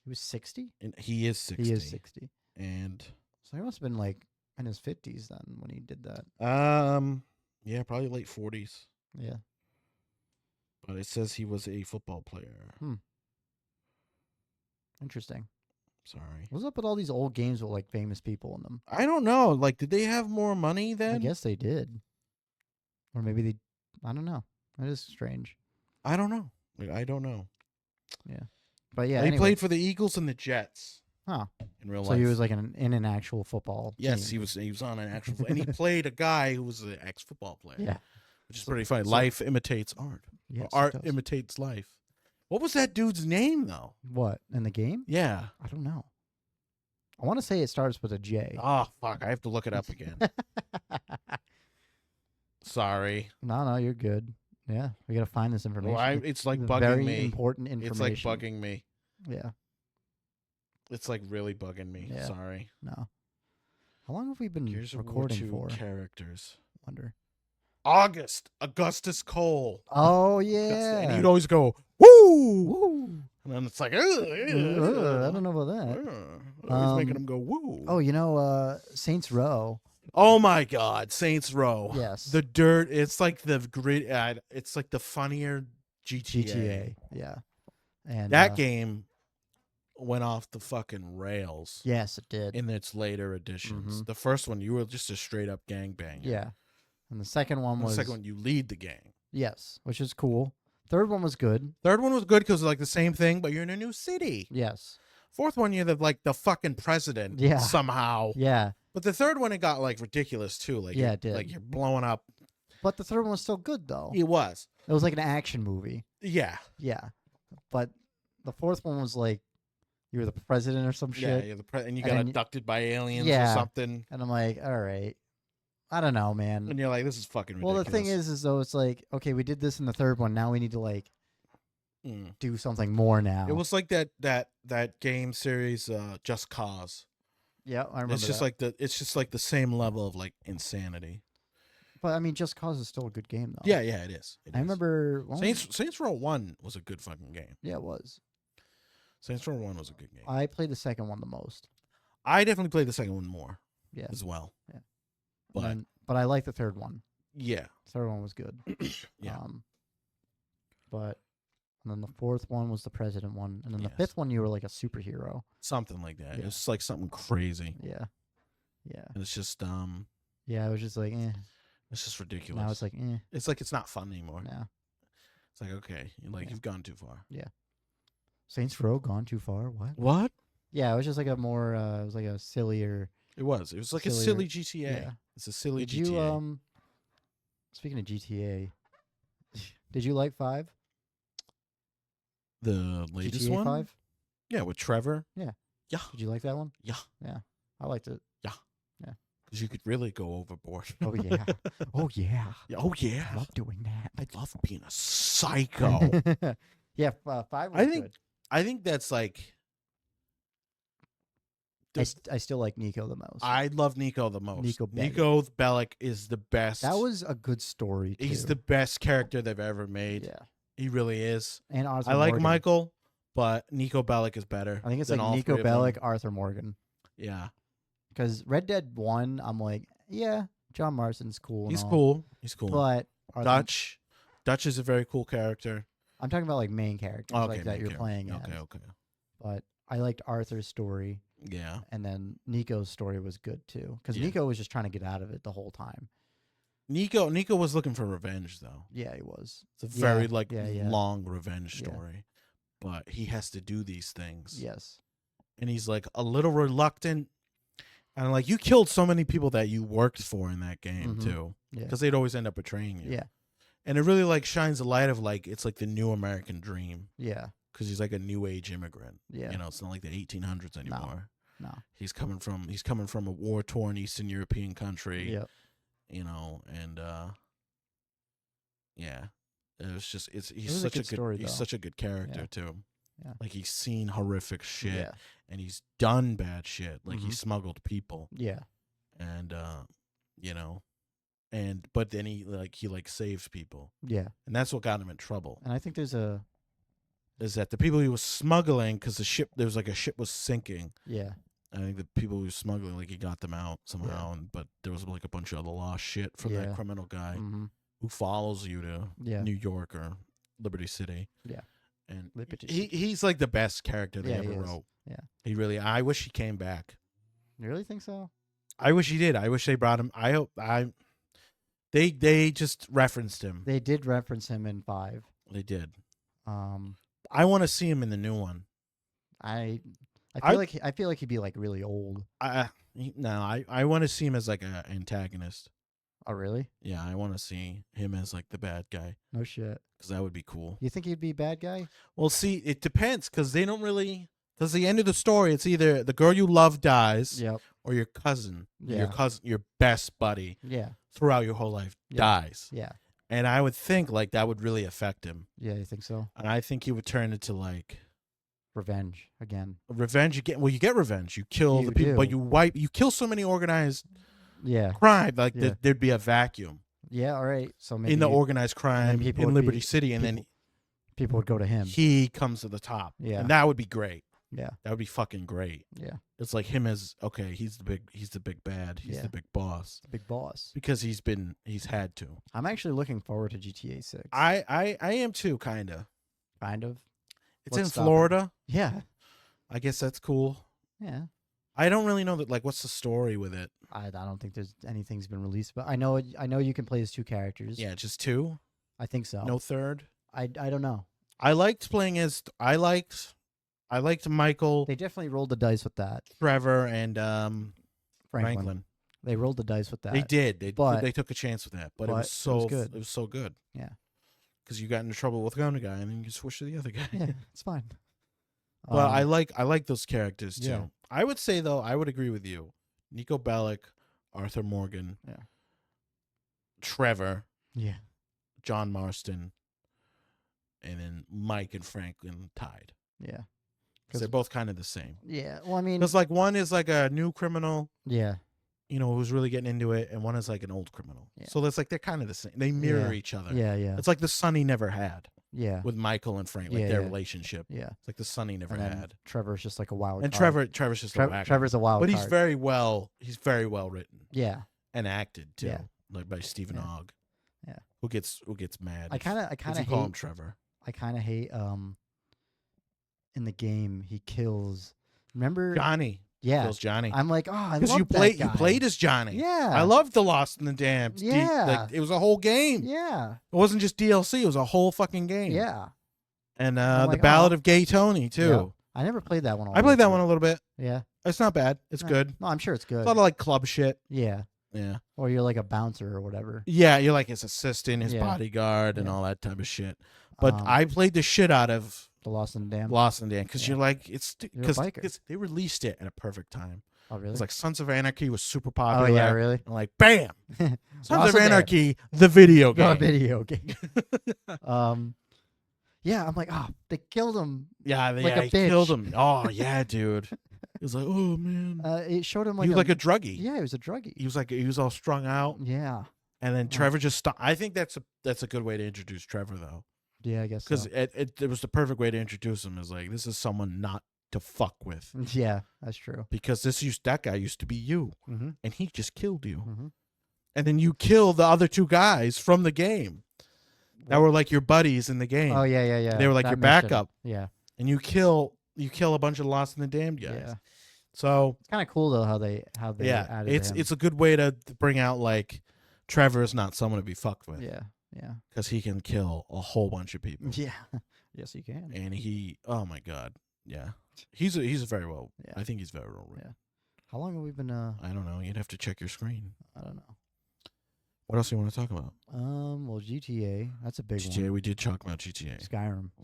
He was 60? And he is 60. He is 60. And So he must have been like in his 50s then when he did that. yeah, probably late 40s. Yeah. But it says he was a football player. Interesting. Sorry. What's up with all these old games with like famous people in them? I don't know. Like, did they have more money then? I guess they did. Or maybe they, I don't know. That is strange. I don't know. Like, I don't know. Yeah. But yeah, He anyway. played for the Eagles and the Jets. Huh. In real life. So he was like in an actual football Yes, team. he was on an actual and he played a guy who was an ex-football player. Yeah. Which is pretty funny. Life imitates art. Yes, Or art it does. imitates life. What was that dude's name though? What? In the game? Yeah. I don't know. I want to say it starts with a J. Oh fuck, I have to look it up again. Sorry. No, you're good. Yeah, we got to find this information. Well, it's like bugging very me. important information. It's like bugging me. Yeah. It's like really bugging me. Yeah. Sorry. No. How long have we been Gears of War recording 2 for? characters. Wonder. Augustus Cole. Oh yeah. And he'd always go, woo! Woo. And then it's like, I don't know about that. Always making him go, woo. Oh, you know, Saints Row. Oh my God, Saints Row. Yes. The dirt. It's like the grid. It's like the funnier GTA. GTA. Yeah. And That game went off the fucking rails. Yes, it did. In its later editions. Mhm. The first one, you were just a straight up gangbanger. Yeah. And the second one And was the second one, you lead the gang. yes, which is cool. Third one was good. Third one was good because like the same thing, but you're in a new city. Yes. Fourth one, you're the fucking president. Yeah. Somehow. Yeah. But the third one, it got like ridiculous too. Like Yeah, it did. Like you're blowing up. But the third one was still good though. It was. It was like an action movie. Yeah. Yeah. But the fourth one was like you were the president or some Yeah. shit. You're and you And got then abducted by aliens Yeah. or something. And I'm like, all right. I don't know, man. And you're like, this is fucking Well, ridiculous. the thing is though, it's like, okay, we did this in the third one. Now we need to like do something more now. It was like that game series, Just Cause. Yeah, I remember. It's just like the same level of like insanity. But I mean, Just Cause is still a good game though. Yeah, it is. It I is. remember Saints Row 1 was a good fucking game. Yeah, it was. Saints Row 1 was a good game. I played the second one the most. I definitely played the second one more. Yeah. As well. Yeah. But I like the third one. Yeah. The third one was good. Yeah. And then the fourth one was the president one, and then the Yes. fifth one you were like a superhero. Something like that. Yeah. It's like something crazy. Yeah. Yeah. And it's just Yeah, it was just like, eh. it's just ridiculous. Now it's like, eh. It's like it's not fun anymore. No. It's like, okay, you've gone too far. Yeah. Saints Row gone too far? What? What? Yeah, it was just like a more it was like a sillier. It was. It was like a Sillier- silly GTA. Yeah. It's a silly Did GTA. you speaking of GTA, did you like 5? The latest GTA one? 5? Yeah, with Trevor. Yeah. Yeah. Did you like that one? Yeah. Yeah. I liked it. Because you could really go overboard. Oh yeah. Oh yeah. Oh, yeah. I love doing that. I love being a psycho. Yeah, 5 was I think good. I think that's like. I still like Nico the most. I love Nico the most. Nico Bellic. Nico Bellic is the best. That was a good story, too. He's the best character they've ever made. Yeah. He really is. And Arthur I like Morgan. Michael, but Nico Bellic is better. I think it's like Nico Bellic, Arthur Morgan. Yeah. Because Red Dead 1, I'm like, yeah, John Marston's cool. He's cool. He's cool. But Dutch is a very cool character. I'm talking about like main characters like that you're playing as. Okay. But I liked Arthur's story. Yeah. And then Nico's story was good too. Because Yeah. Nico was just trying to get out of it the whole time. Nico was looking for revenge though. Yeah, he was. It's a very long revenge story. But he has to do these things. Yes. And he's like a little reluctant. And like you killed so many people that you worked for in that game too. Yeah. Because they'd always end up betraying you. Yeah. And it really like shines a light of like it's like the new American dream. Yeah. Because he's like a new age immigrant. Yeah. You know, it's not like the 1800s anymore. No. He's coming from a war torn Eastern European country. Yeah. You know, and yeah. It was just he's was such a good story, he's though. such a good character too. Yeah. Like he's seen horrific shit Yeah. and he's done bad shit. Like he Mhm. smuggled people. Yeah. And you know, but then he saves people. Yeah. And that's what got him in trouble. And I think there's a Is that the people he was smuggling, because there was like a ship was sinking. Yeah. I think the people he was smuggling, like he got them out somehow, but there was like a bunch of other lost shit from that criminal guy who follows you to New York or Liberty City. Yeah. And he's like the best character they ever wrote. Yeah. He really, I wish he came back. You really think so? I wish he did. I wish they brought him. They just referenced him. They did reference him in 5. They did. I want to see him in the new one. I feel like he'd be like really old. I want to see him as like an antagonist. Oh really? Yeah, I want to see him as like the bad guy. No shit. Because that would be cool. You think he'd be a bad guy? Well, see, it depends because they don't really. Because the end of the story, it's either the girl you love dies, or your cousin, your best buddy, throughout your whole life dies. Yeah. And I would think like that would really affect him. Yeah, you think so? And I think he would turn into like revenge again. Revenge again. Well, you get revenge. You kill the people, but you kill so many organized crime. Like there'd be a vacuum. Yeah, all right. So maybe in the organized crime in Liberty City, and then people would go to him. He comes to the top. Yeah, and that would be great. Yeah, that would be fucking great. Yeah, it's like him as he's the big bad. He's the big boss. Big boss. Because he's had to. I'm actually looking forward to GTA 6. I am too, kinda. Kind of. It's in Florida. Yeah. I guess that's cool. Yeah. I don't really know that. Like, what's the story with it? I don't think there's anything's been released, but I know you can play as 2 characters. Yeah, just 2. I think so. No third. I don't know. I liked playing as I liked Michael. They definitely rolled the dice with that. Trevor and Franklin. They rolled the dice with that. They did. They took a chance with that, but it was so good. It was so good. Yeah. Because you got into trouble with one guy and then you switch to the other guy. Yeah, it's fine. But I like those characters too. Yeah. I would say though, I would agree with you. Nico Bellic, Arthur Morgan, Trevor, John Marston, and then Mike and Franklin tied. Yeah. Because they're both kind of the same. Yeah. Well, I mean, because like one is like a new criminal. Yeah. You know, who's really getting into it, and one is like an old criminal. Yeah. So that's like they're kind of the same. They mirror each other. Yeah, yeah. It's like the son he never had. Yeah. With Michael and Frank, like their relationship. Yeah. It's like the son he never had. Trevor's just like a wild and card. Trevor's just Trevor's a wild card. But he's very well written. Yeah. And acted too. Yeah. Like by Stephen Ogg. Yeah. Who gets mad. I kinda hate call him Trevor. I kinda hate in the game he kills Johnny. Yeah, kills Johnny. I'm like, because you played as Johnny. Yeah, I loved the Lost and the Damned. Yeah, like it was a whole game. Yeah, it wasn't just DLC. It was a whole fucking game. Yeah, and the Ballad of Gay Tony too. Yeah. I never played that one. I played that one a little bit. Yeah, it's not bad. It's good. No, I'm sure it's good. It's a lot of like club shit. Yeah, yeah. Or you're like a bouncer or whatever. Yeah, you're like his assistant, his bodyguard, and all that type of shit. But I played the shit out of the Lost and Damned. Because you're like because they released it at a perfect time. Oh, really? It was like Sons of Anarchy was super popular. Oh, yeah, really? And like, bam! Sons of Anarchy, the video game. The video game. Yeah, I'm like, oh, they killed him. Yeah, like a he bitch. killed him. Oh yeah, dude. He was like, oh man. It showed him He was like a druggie. Yeah, he was a druggie. He was all strung out. Yeah. And then Trevor just stopped. I think that's a good way to introduce Trevor though. Yeah, I guess because so. it was the perfect way to introduce him. Is like, this is someone not to fuck with. Yeah, that's true. Because that guy used to be you, and he just killed you, and then you kill the other two guys from the game that were like your buddies in the game. Oh yeah. They were like that your mission. backup. Yeah, and you kill a bunch of Lost in the Damned guys. Yeah. So it's kind of cool though how they added it's a good way to bring out like Trevor is not someone to be fucked with. Yeah. Because he can kill a whole bunch of people. Yeah. Yes, he can. And oh my god, yeah, he's very well. Yeah. I think he's very well written. Yeah. How long have we been? I don't know. You'd have to check your screen. I don't know. What else do you want to talk about? Well, GTA. That's a big one. GTA. We did talk about GTA.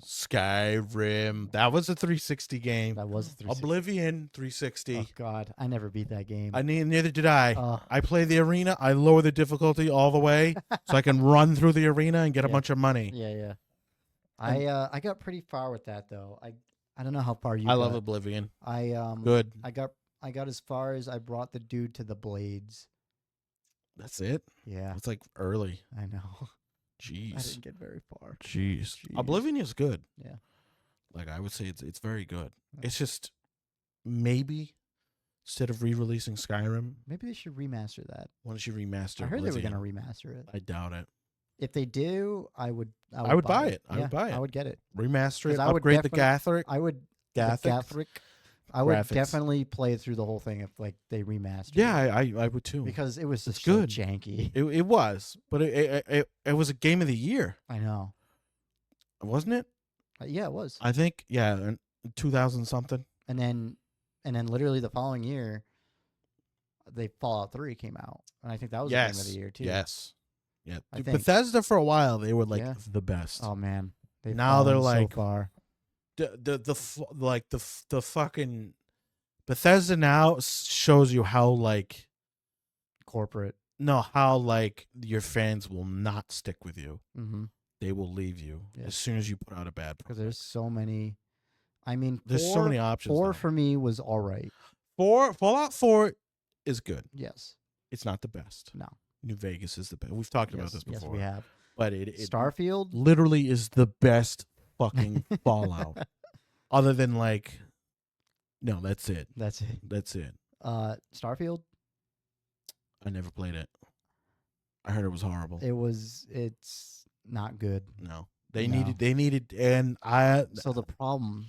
Skyrim. That was a 360 game. That was a 360. Oblivion 360. Oh God, I never beat that game. Neither did I. I play the arena. I lower the difficulty all the way so I can run through the arena and get a bunch of money. Yeah. I got pretty far with that though. I don't know how far you. I love Oblivion. Good. I got as far as I brought the dude to the blades. That's it? Yeah. It's like early. I know. Jeez. I didn't get very far. Jeez. Oblivion is good. Yeah. Like, I would say it's very good. It's just maybe instead of re-releasing Skyrim, maybe they should remaster that. Why don't you remaster? I heard they were going to remaster it. I doubt it. If they do, I would buy it. I would buy it. I would get it. Remaster it. Upgrade the Gathric. I would Gathric. I would definitely play through the whole thing if like they remastered. Yeah, I would too. Because it was just good, so janky. It was, but it was a game of the year. I know, wasn't it? Yeah, it was. I think in 2000 something. And then literally the following year, Fallout 3 came out, and I think that was the game of the year too. Yes. Yeah. Bethesda for a while they were like the best. Oh man, now they're like so far. The fucking Bethesda now shows you how like corporate. No, how like your fans will not stick with you. Mm-hmm. They will leave you as soon as you put out a bad product. Because there's so many. I mean, there's so many options. 4 for me was all right. Fallout 4 is good. Yes, it's not the best. No, New Vegas is the best. We've talked about this before. Yes, we have. But it Starfield literally is the best fucking Fallout. Other than like, no, that's it. That's it. Starfield. I never played it. I heard it was horrible. It's not good. No. They needed and I So the problem,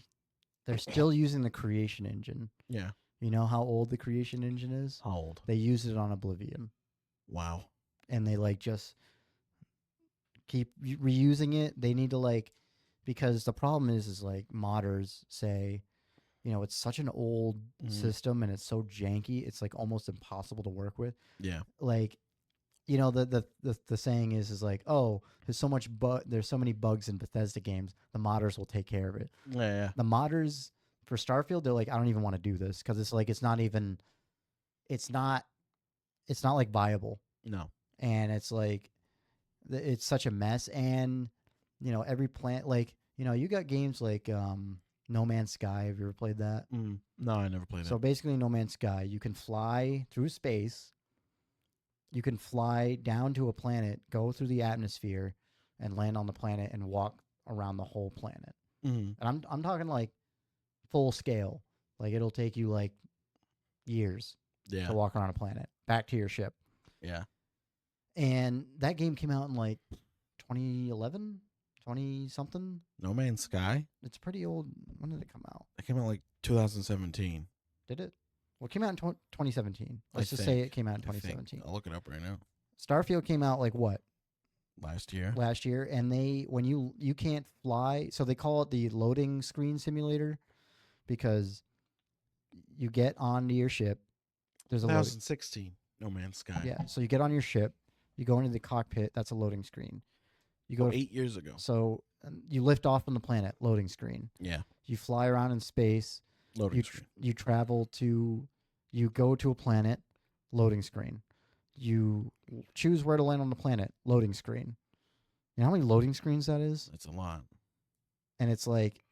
they're still using the creation engine. Yeah. You know how old the creation engine is? How old? They used it on Oblivion. Wow. And they like just keep reusing it. They need to like, because the problem is like modders say, you know, it's such an old system and it's so janky. It's like almost impossible to work with. Yeah. Like, you know, the saying is like, oh, there's so many bugs in Bethesda games. The modders will take care of it. Yeah. The modders for Starfield, they're like, I don't even want to do this because it's like it's not like viable. No. And it's like it's such a mess. And you know, every plant, like, you know, you got games like No Man's Sky. Have you ever played that? No, I never played that. So basically, No Man's Sky, you can fly through space. You can fly down to a planet, go through the atmosphere, and land on the planet and walk around the whole planet. And I'm talking like full scale. Like it'll take you like years to walk around a planet back to your ship. Yeah. And that game came out in like 2011, 20-something. No Man's Sky? It's pretty old. When did it come out? It came out like 2017. Did it? Well, it came out in 2017. Let's just say it came out in 2017. I'll look it up right now. Starfield came out like what? Last year. And when you can't fly, so they call it the loading screen simulator because you get onto your ship. There's a 2016 No Man's Sky. Yeah, so you get on your ship, you go into the cockpit, that's a loading screen. You go 8 years ago. So you lift off on the planet, loading screen. Yeah. You fly around in space. Loading screen. You go to a planet, loading screen. You choose where to land on the planet, loading screen. You know how many loading screens that is? That's a lot. and it's like,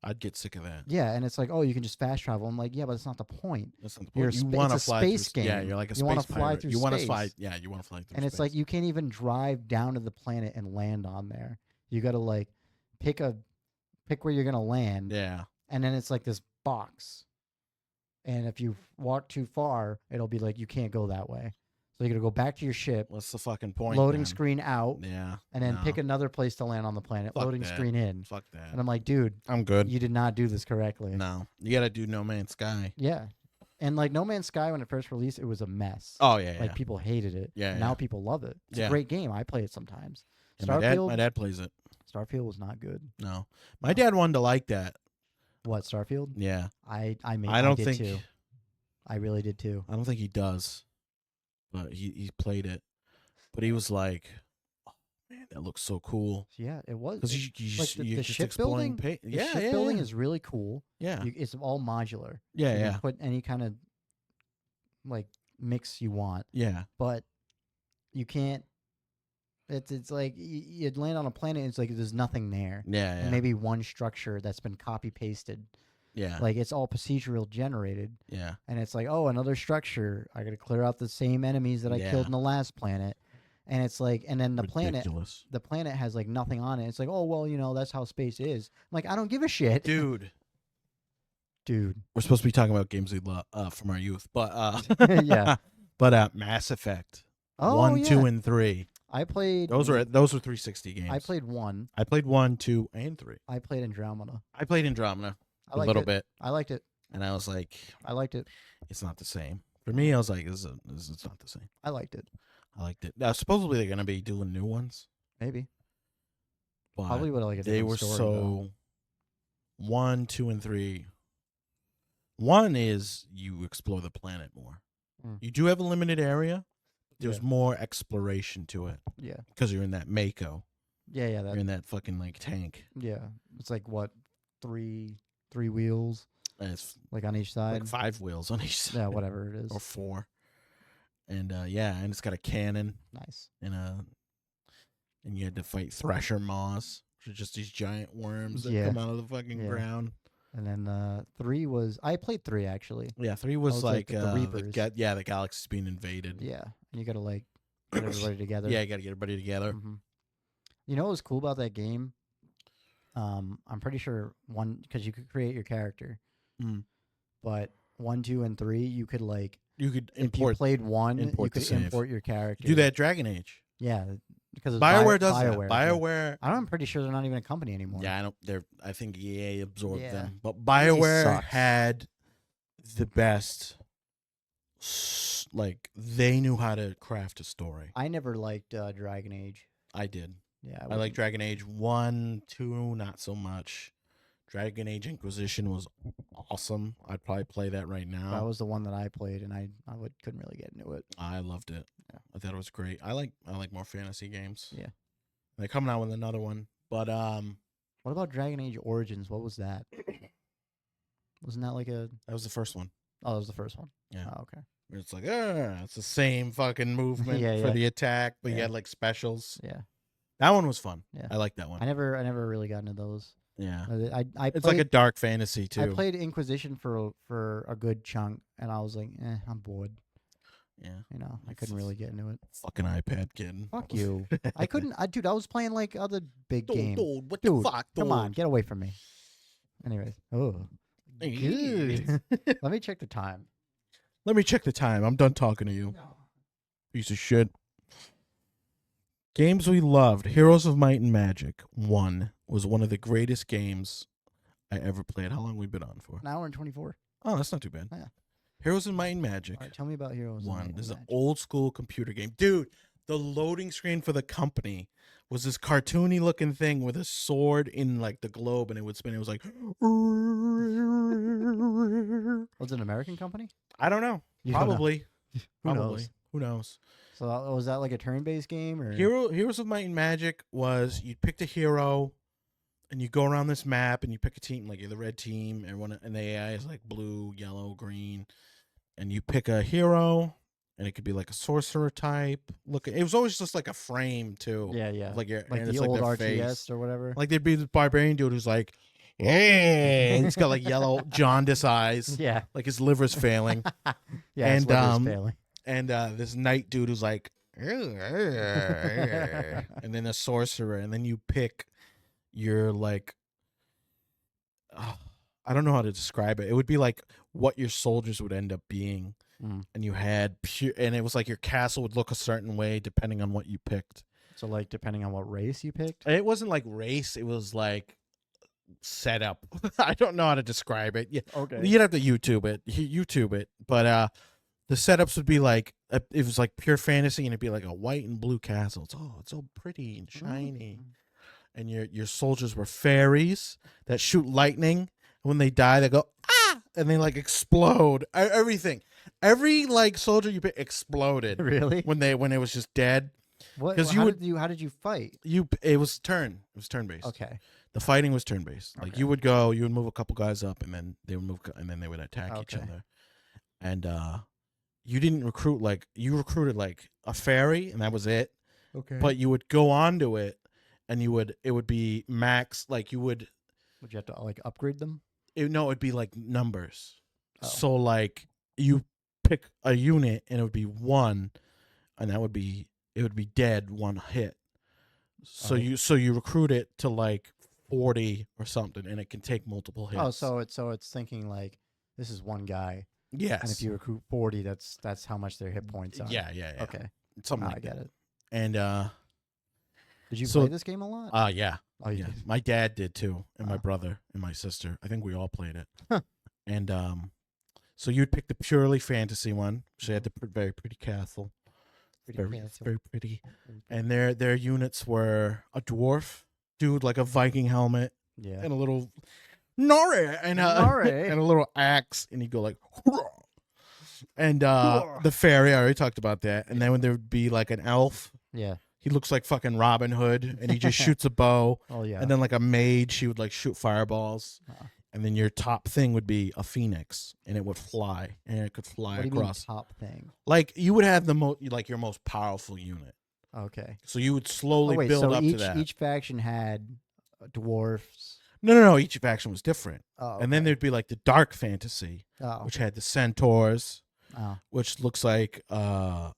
I'd get sick of that. yeah, and it's like, oh, you can just fast travel. I'm like, yeah, but it's not the point. That's not the You're point. You want to it's a fly space through. game. Yeah, you're like a you want space to fly pirate. through You want to space. fly. Yeah, you want to fly through. And space. it's like you can't even drive down to the planet and land on there. You got to like pick where you're gonna land. Yeah. And then it's like this box, and if you walk too far, it'll be like you can't go that way. So you got to go back to your ship. What's the fucking point? Loading then? screen out. Yeah. And then pick another place to land on the planet. Fuck loading that. screen in. Fuck that. And I'm like, dude, I'm good. You did not do this correctly. No, you got to do No Man's Sky. Yeah. And like No Man's Sky, when it first released, it was a mess. Oh yeah. Like people hated it. Yeah. And now people love it. It's a great game. I play it sometimes. Yeah, my dad plays it. Starfield was not good. No, my dad wanted to like that. What, Starfield? Yeah. I did too. I really did too. I don't think he does, but he played it. But he was like, oh, man, that looks so cool. Yeah, it was. Because the just ship exploring. building. The ship building is really cool. Yeah. It's all modular. Yeah, you yeah. can put any kind of like mix you want. Yeah. But you can't. It's like you'd land on a planet. And it's like there's nothing there. Yeah, And maybe one structure that's been copy pasted. Yeah. Like it's all procedural generated. Yeah. And it's like, oh, another structure. I got to clear out the same enemies that I killed in the last planet. And it's like, and then the planet has like nothing on it. It's like, oh, well, that's how space is. I'm like, I don't give a shit. Dude. We're supposed to be talking about games we love from our youth, but yeah. But Mass Effect. Oh, 1, 2, and 3. I played those were 360 games. I played 1. I played 1, 2, and 3. I played Andromeda. I played Andromeda a little bit. I liked it. And I was like, I liked it. It's not the same. For me, I was like, this is not the same. I liked it. I liked it. Now, supposedly they're gonna be doing new ones. Maybe. But probably would like a they were story, so though. 1, 2, and 3. 1 is you explore the planet more. You do have a limited area. There's more exploration to it. Yeah. Because you're in that Mako. Yeah. You're in that fucking like tank. Yeah. It's like what, three wheels? It's like on each side. Like 5 wheels on each side. Yeah, whatever it is. Or 4. And and it's got a cannon. Nice. And you had to fight Thresher Moths, which are just these giant worms that come out of the fucking ground. And then 3 was I played 3 actually. Yeah, 3 was like the Reapers. The galaxy's being invaded. Yeah, and you gotta like get everybody together. Yeah, you gotta get everybody together. Mm-hmm. You know what was cool about that game? I'm pretty sure because you could create your character, but 1, 2, and 3 you could import. If you played 1, you could import your character. Do that Dragon Age. Yeah, because BioWare does that. BioWare. I'm pretty sure they're not even a company anymore. Yeah, I think EA absorbed them, but BioWare had the best. Like they knew how to craft a story. I never liked Dragon Age. I did. Yeah, I like Dragon Age 1, 2, not so much. Dragon Age Inquisition was awesome. I'd probably play that right now. That was the one that I played, and I couldn't really get into it. I loved it. Yeah. I thought it was great. I like more fantasy games. Yeah. They're coming out with another one. But what about Dragon Age Origins? What was that? Wasn't that like a That was the first one. Oh, that was the first one. Yeah. Oh, okay. It's like, it's the same fucking movement for the attack, but you had like specials. Yeah. That one was fun. Yeah. I like that one. I never really got into those. Yeah. It's like a dark fantasy too. I played Inquisition for a good chunk, and I was like, I'm bored. Yeah. I couldn't really get into it. Fucking iPad kid. Fuck you. I couldn't. Dude, I was playing like other big games. Dude, what the fuck? Come on, get away from me. Anyways. Oh. Good. Let me check the time. Let me check the time. I'm done talking to you. No. Piece of shit. Games we loved. Heroes of Might and Magic 1 was one of the greatest games I ever played. How long have we been on for? An hour and 24. Oh, that's not too bad. Yeah. Heroes of Might and Magic. All right, tell me about Heroes of Might and Magic. This is an old school computer game. Dude, the loading screen for the company was this cartoony looking thing with a sword in like the globe, and it would spin. It was like... Was it an American company? I don't know. Probably. Who knows? Who knows? So was that like a turn-based game? Or Heroes of Might and Magic was you picked a hero, and you go around this map, and you pick a team, like you're the red team, and the AI is like blue, yellow, green, and you pick a hero, and it could be like a sorcerer type. Look, it was always just like a frame too. Yeah. Like your Like and the it's like old their RTS face. or whatever. Like there'd be this barbarian dude who's like, and he's got like yellow jaundice eyes. Yeah. Like his liver's failing. Yeah, his and liver's failing. and this knight dude who's like, and then a sorcerer, and then you pick your like, I don't know how to describe it. It would be like what your soldiers would end up being, and you had pure, and it was like your castle would look a certain way depending on what you picked. So like depending on what race you picked. It wasn't like race. It was like setup. I don't know how to describe it. Yeah, Okay. you'd have to YouTube it. But the setups would be like it was like pure fantasy, and it'd be like a white and blue castle. It's so pretty and shiny, and your soldiers were fairies that shoot lightning. When they die, they go ah, and they like explode. Everything, every like soldier you pick exploded. Really? When it was just dead. What? How did you fight? It was turn based. Okay. The fighting was turn based. Like you would move a couple guys up, and then they would move, and then they would attack each other. And you didn't recruit you recruited like a fairy, and that was it. Okay. But you would go onto it, and it would be max. Like you would. Would you have to like upgrade them? It'd be like numbers. Oh. So like you pick a unit, and it would be 1, and it would be dead 1 hit. So you recruit it to like 40 or something, and it can take multiple hits. Oh, so it's thinking like this is 1 guy. Yes. And if you recruit 40, that's how much their hit points are. Yeah. Okay. Something like I get it. And did you play this game a lot? Yeah. Oh, you did. My dad did too, and my brother and my sister. I think we all played it. Huh. And so you'd pick the purely fantasy one. She had the very pretty castle. Very pretty. And their units were a dwarf dude, like a Viking helmet, and a little Nore and and a little axe, and he'd go like, hurrah! And the fairy, I already talked about that. And then when there would be like an elf, he looks like fucking Robin Hood, and he just shoots a bow. Oh yeah. And then like a mage, she would like shoot fireballs. And then your top thing would be a phoenix, and it would fly, and it could fly what do you across. Mean top thing? Like you would have your most powerful unit. Okay. So you would slowly build up to that. Each faction had dwarfs. No. Each faction was different. Oh. Okay. And then there'd be like the dark fantasy, which had the centaurs, which looks like a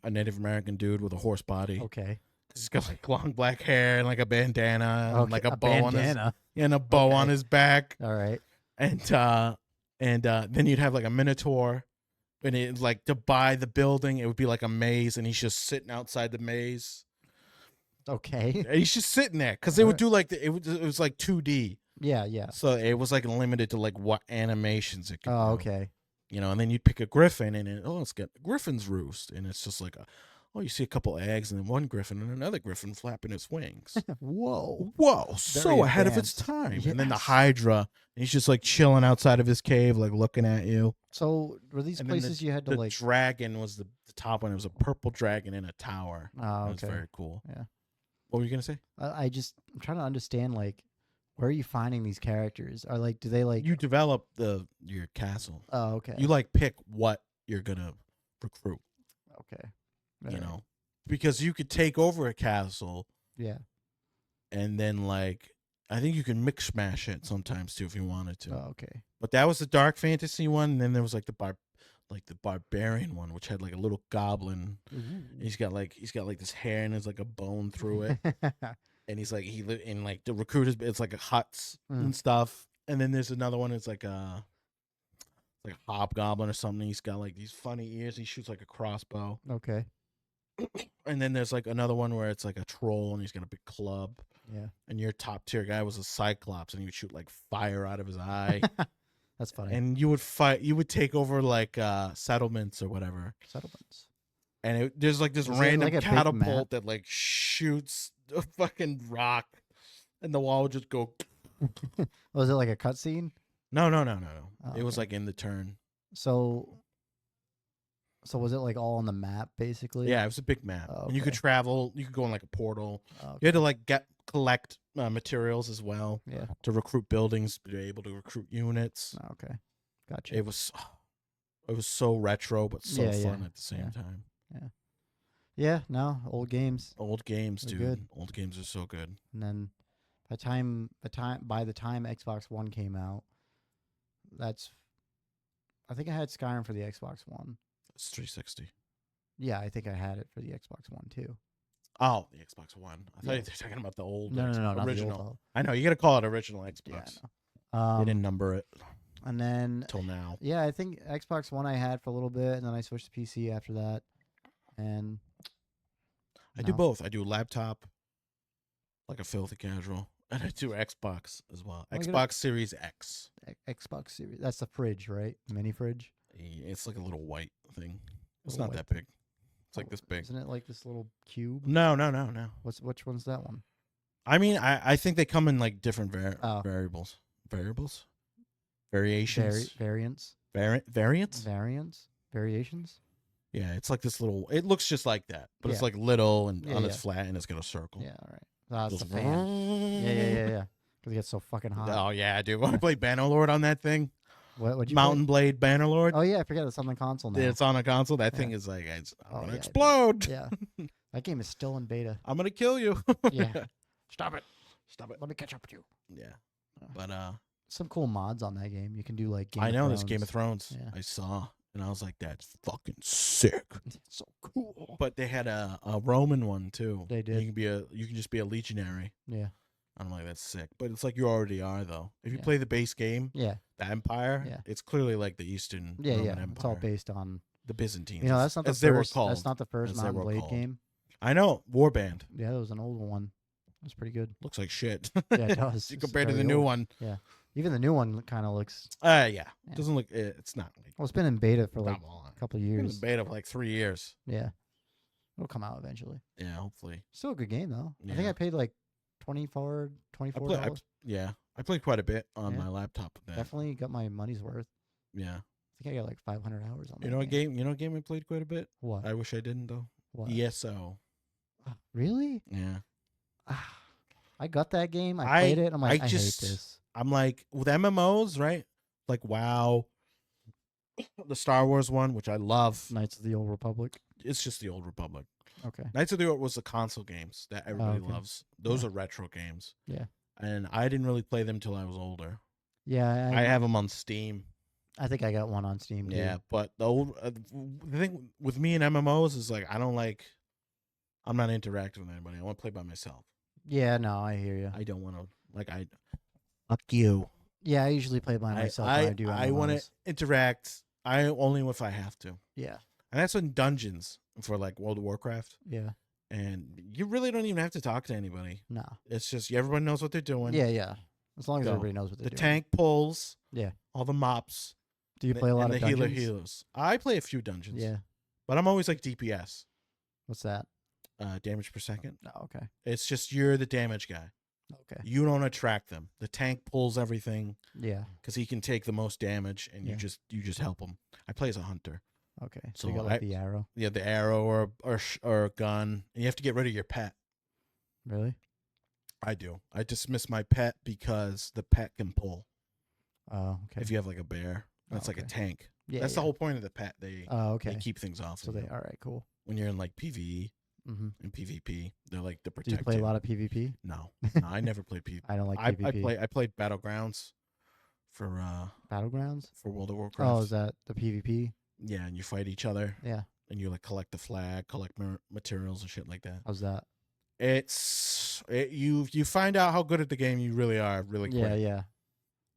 Native American dude with a horse body. Okay. He's got like long black hair and like a bandana, and like a bow bandana. on his back. All right. And then you'd have like a minotaur, and it like to buy the building, it would be like a maze, and he's just sitting outside the maze. Okay. And he's just sitting there because they would do like it was like 2D. Yeah. So it was like limited to like what animations it could. Oh, okay. And then you'd pick a griffin, and it's got a griffin's roost, and it's just like you see a couple eggs, and then one griffin and another griffin flapping its wings. Whoa, so ahead of its time. Yes. And then the Hydra, and he's just like chilling outside of his cave, like looking at you. So were these places you had to like? The dragon was the top one. It was a purple dragon in a tower. Oh, okay. It was very cool. Yeah. What were you gonna say? I'm trying to understand like, where are you finding these characters? Are like, do they like? You develop your castle. Oh, okay. You like pick what you're gonna recruit. Okay. Because you could take over a castle. Yeah. And then like, I think you can mix smash it sometimes too if you wanted to. Oh, okay. But that was the dark fantasy one, and then there was like the barbarian one, which had like a little goblin. He's got like this hair, and there's like a bone through it. And he's like in like the recruiters. It's like a huts and stuff. And then there's another one. It's like a hobgoblin or something. He's got like these funny ears. He shoots like a crossbow. Okay. And then there's like another one where it's like a troll, and he's got a big club. Yeah. And your top tier guy was a cyclops, and he would shoot like fire out of his eye. That's funny. And you would take over like settlements or whatever. Settlements. And there's like this random catapult that like shoots a fucking rock, and the wall would just go. Was it like a cutscene? No. Oh, it was like in the turn. So was it like all on the map basically? Yeah, it was a big map. Oh, okay. And you could travel. You could go in like a portal. Oh, okay. You had to like collect materials as well. Yeah. To recruit buildings, to be able to recruit units. Oh, okay. Gotcha. It was It was so retro, but so fun at the same time. Yeah. Yeah. No, old games. Old games, dude. Good. Old games are so good. And then by the time Xbox One came out, I think I had Skyrim for the Xbox One. It's 360. Yeah, I think I had it for the Xbox One too. Oh, the Xbox One. I thought you were talking about the old no, not original. the old. I know, you got to call it original Xbox. Yeah, they didn't number it. And then till now. Yeah, I think Xbox One I had for a little bit, and then I switched to PC after that. And I do both. I do laptop, like a filthy casual, and I do Xbox as well. Xbox Series X. Xbox Series. That's the fridge, right? Mini fridge. It's like a little white thing. It's not that big. It's like this big. Isn't it like this little cube? No. Which one's that one? I mean, I think they come in like different variables. Variations. Variants. Variants. Variations. Yeah, it's like this little. It looks just like that, but it's like little and it's flat and it's got a circle. Yeah, all right. That's the fan. Yeah. Because it gets so fucking hot. Oh yeah, dude. I played Bannerlord on that thing. What'd you Mountain Blade Bannerlord. Oh yeah, I forget it's on the console now. It's on a console. That thing is like, I'm gonna explode. Yeah, that game is still in beta. I'm gonna kill you. Yeah, stop it. Let me catch up with you. Yeah, but some cool mods on that game. You can do like there's Game of Thrones. Yeah. I saw, and I was like, that's fucking sick. It's so cool. But they had a Roman one too. They did. You can just be a legionary. Yeah. I'm like, that's sick. But it's like you already are though. If you play the base game, the Empire, it's clearly like the Eastern Roman Empire. It's all based on the Byzantines. You know, that's not the first. That's not the first Mountain Blade game. I know, Warband. Yeah, it was an old one. It was pretty good. Looks like shit. Yeah, it does. Compared to the new one. Yeah. Even the new one kind of looks. Yeah. Doesn't look. It's not. Like, well, it's been in beta for like a couple of years. It's been in beta for like 3 years. Yeah. It'll come out eventually. Yeah, hopefully. Still a good game though. Yeah. I think I paid like $24. I played quite a bit on my laptop. Definitely got my money's worth. Yeah. I think I got like 500 hours on that. You know a game I played quite a bit? What? I wish I didn't though. What? ESO. Really? Yeah. I got that game. I played it. I'm like, I hate this. I'm like, with MMOs, right? Like WoW, the Star Wars one, which I love. Knights of the Old Republic. It's just the Old Republic. Okay. Knights of the Old was the console games that everybody loves. Those are retro games. Yeah. And I didn't really play them till I was older. Yeah. I have them on Steam. I think I got one on Steam too. Yeah, but the thing with me and MMOs is like I'm not interacting with anybody. I want to play by myself. Yeah, no, I hear you. I don't want to fuck you. Yeah, I usually play by myself when I do MMOs. I want to interact. I only if I have to. Yeah. And that's in dungeons for like World of Warcraft. Yeah. And you really don't even have to talk to anybody. No. It's just everyone knows what they're doing. Yeah. As long as everybody knows what they're doing. The tank pulls. Yeah. All the mops. Do you play a lot of dungeons? The healers. I play a few dungeons. Yeah. But I'm always like DPS. What's that? Damage per second. Oh, okay. It's just you're the damage guy. Okay. You don't attract them. The tank pulls everything. Yeah. Because he can take the most damage, and you just help him. I play as a hunter. Okay. So you got like the arrow. Yeah, the arrow or a gun, and you have to get rid of your pet. Really? I do. I dismiss my pet because the pet can pull. Oh, okay. If you have like a bear, that's like a tank. Yeah, that's the whole point of the pet. They keep things off. So all right, cool. When you're in like PvE and PvP, they're like the protect. Do you play a lot of PvP? No, I never played PvP. I don't like PvP. I played Battlegrounds for Battlegrounds for World of Warcraft. Oh, is that the PvP? Yeah, and you fight each other. Yeah, and you like collect the flag, collect materials and shit like that. How's that? You find out how good at the game you really are really quick. Yeah.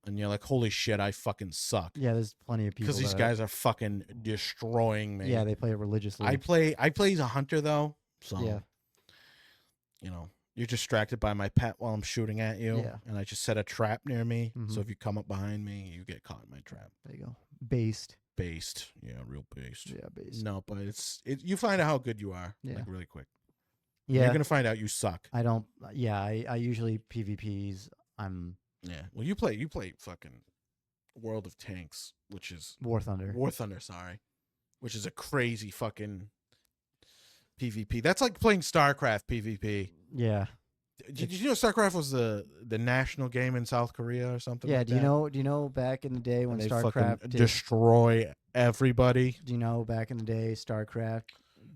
And you're like, holy shit, I fucking suck. Yeah, there's plenty of people because these guys are fucking destroying me. Yeah, they play it religiously. I play as a hunter though, so yeah. You're distracted by my pet while I'm shooting at you. Yeah. And I just set a trap near me, so if you come up behind me, you get caught in my trap. There you go. Based. Yeah, real based. Yeah, based. No, but you find out how good you are like really quick. Yeah, you're gonna find out you suck. I don't. Yeah, I usually PvPs. Yeah. Well, you play fucking World of Tanks, which is War Thunder. Sorry, which is a crazy fucking PvP. That's like playing StarCraft PvP. Yeah. Did you know StarCraft was the national game in South Korea or something? Yeah. Like Do you know back in the day when they StarCraft destroy everybody? Do you know back in the day StarCraft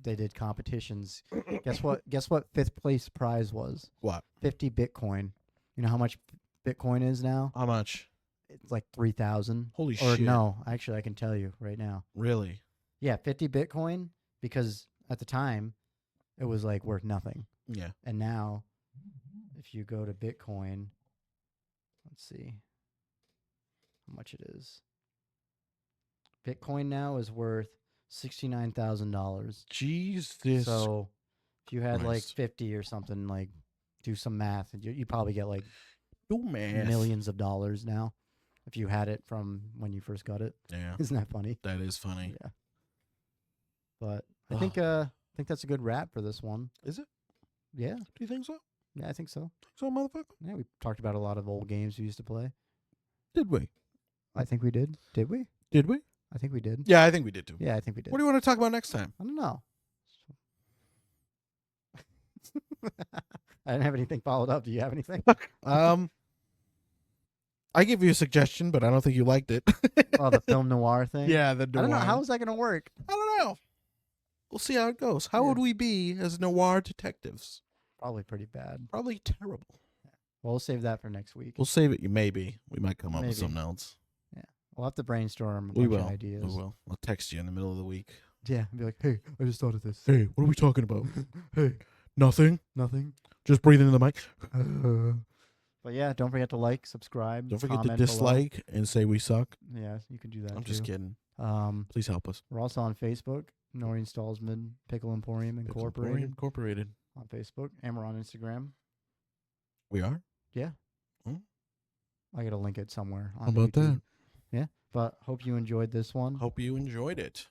they did competitions? Guess what? Guess what? Fifth place prize was What? 50 Bitcoin. You know how much Bitcoin is now? How much? It's like 3,000. Holy or shit! No, actually, I can tell you right now. Really? Yeah, 50 Bitcoin because at the time it was like worth nothing. Yeah. And now, if you go to Bitcoin, let's see how much it is. Bitcoin now is worth $69,000. Jesus. So if you had like Christ. 50 or something, like do some math, and you probably get like Do math. millions of dollars now if you had it from when you first got it. Yeah. Isn't that funny? That is funny. Yeah. But I think that's a good wrap for this one. Is it? Yeah. Do you think so? Yeah, I think so. So, motherfucker? Yeah, we talked about a lot of old games we used to play. Did we? I think we did. Did we? Did we? I think we did. Yeah, I think we did too. Yeah, I think we did. What do you want to talk about next time? I don't know. I didn't have anything followed up. Do you have anything? I gave you a suggestion, but I don't think you liked it. Oh, the film noir thing? Yeah, the noir. I don't know. How is that going to work? I don't know. We'll see how it goes. How would we be as noir detectives? Probably pretty bad. Probably terrible. Well, we'll save that for next week. We'll save it. Maybe. We might come up with something else. Yeah. We'll have to brainstorm a bunch of ideas. We will. I'll text you in the middle of the week. Yeah. And be like, hey, I just thought of this. Hey, what are we talking about? Hey. Nothing. Just breathe into the mic. But yeah, don't forget to like, subscribe. Don't forget to dislike and say we suck. Yeah, you can do that. I'm just kidding. Please help us. We're also on Facebook, Noreen Stallsman, Pickle Emporium Incorporated. On Facebook, and we're on Instagram. We are? Yeah. I got to link it somewhere. How about that? Yeah. But hope you enjoyed this one. Hope you enjoyed it.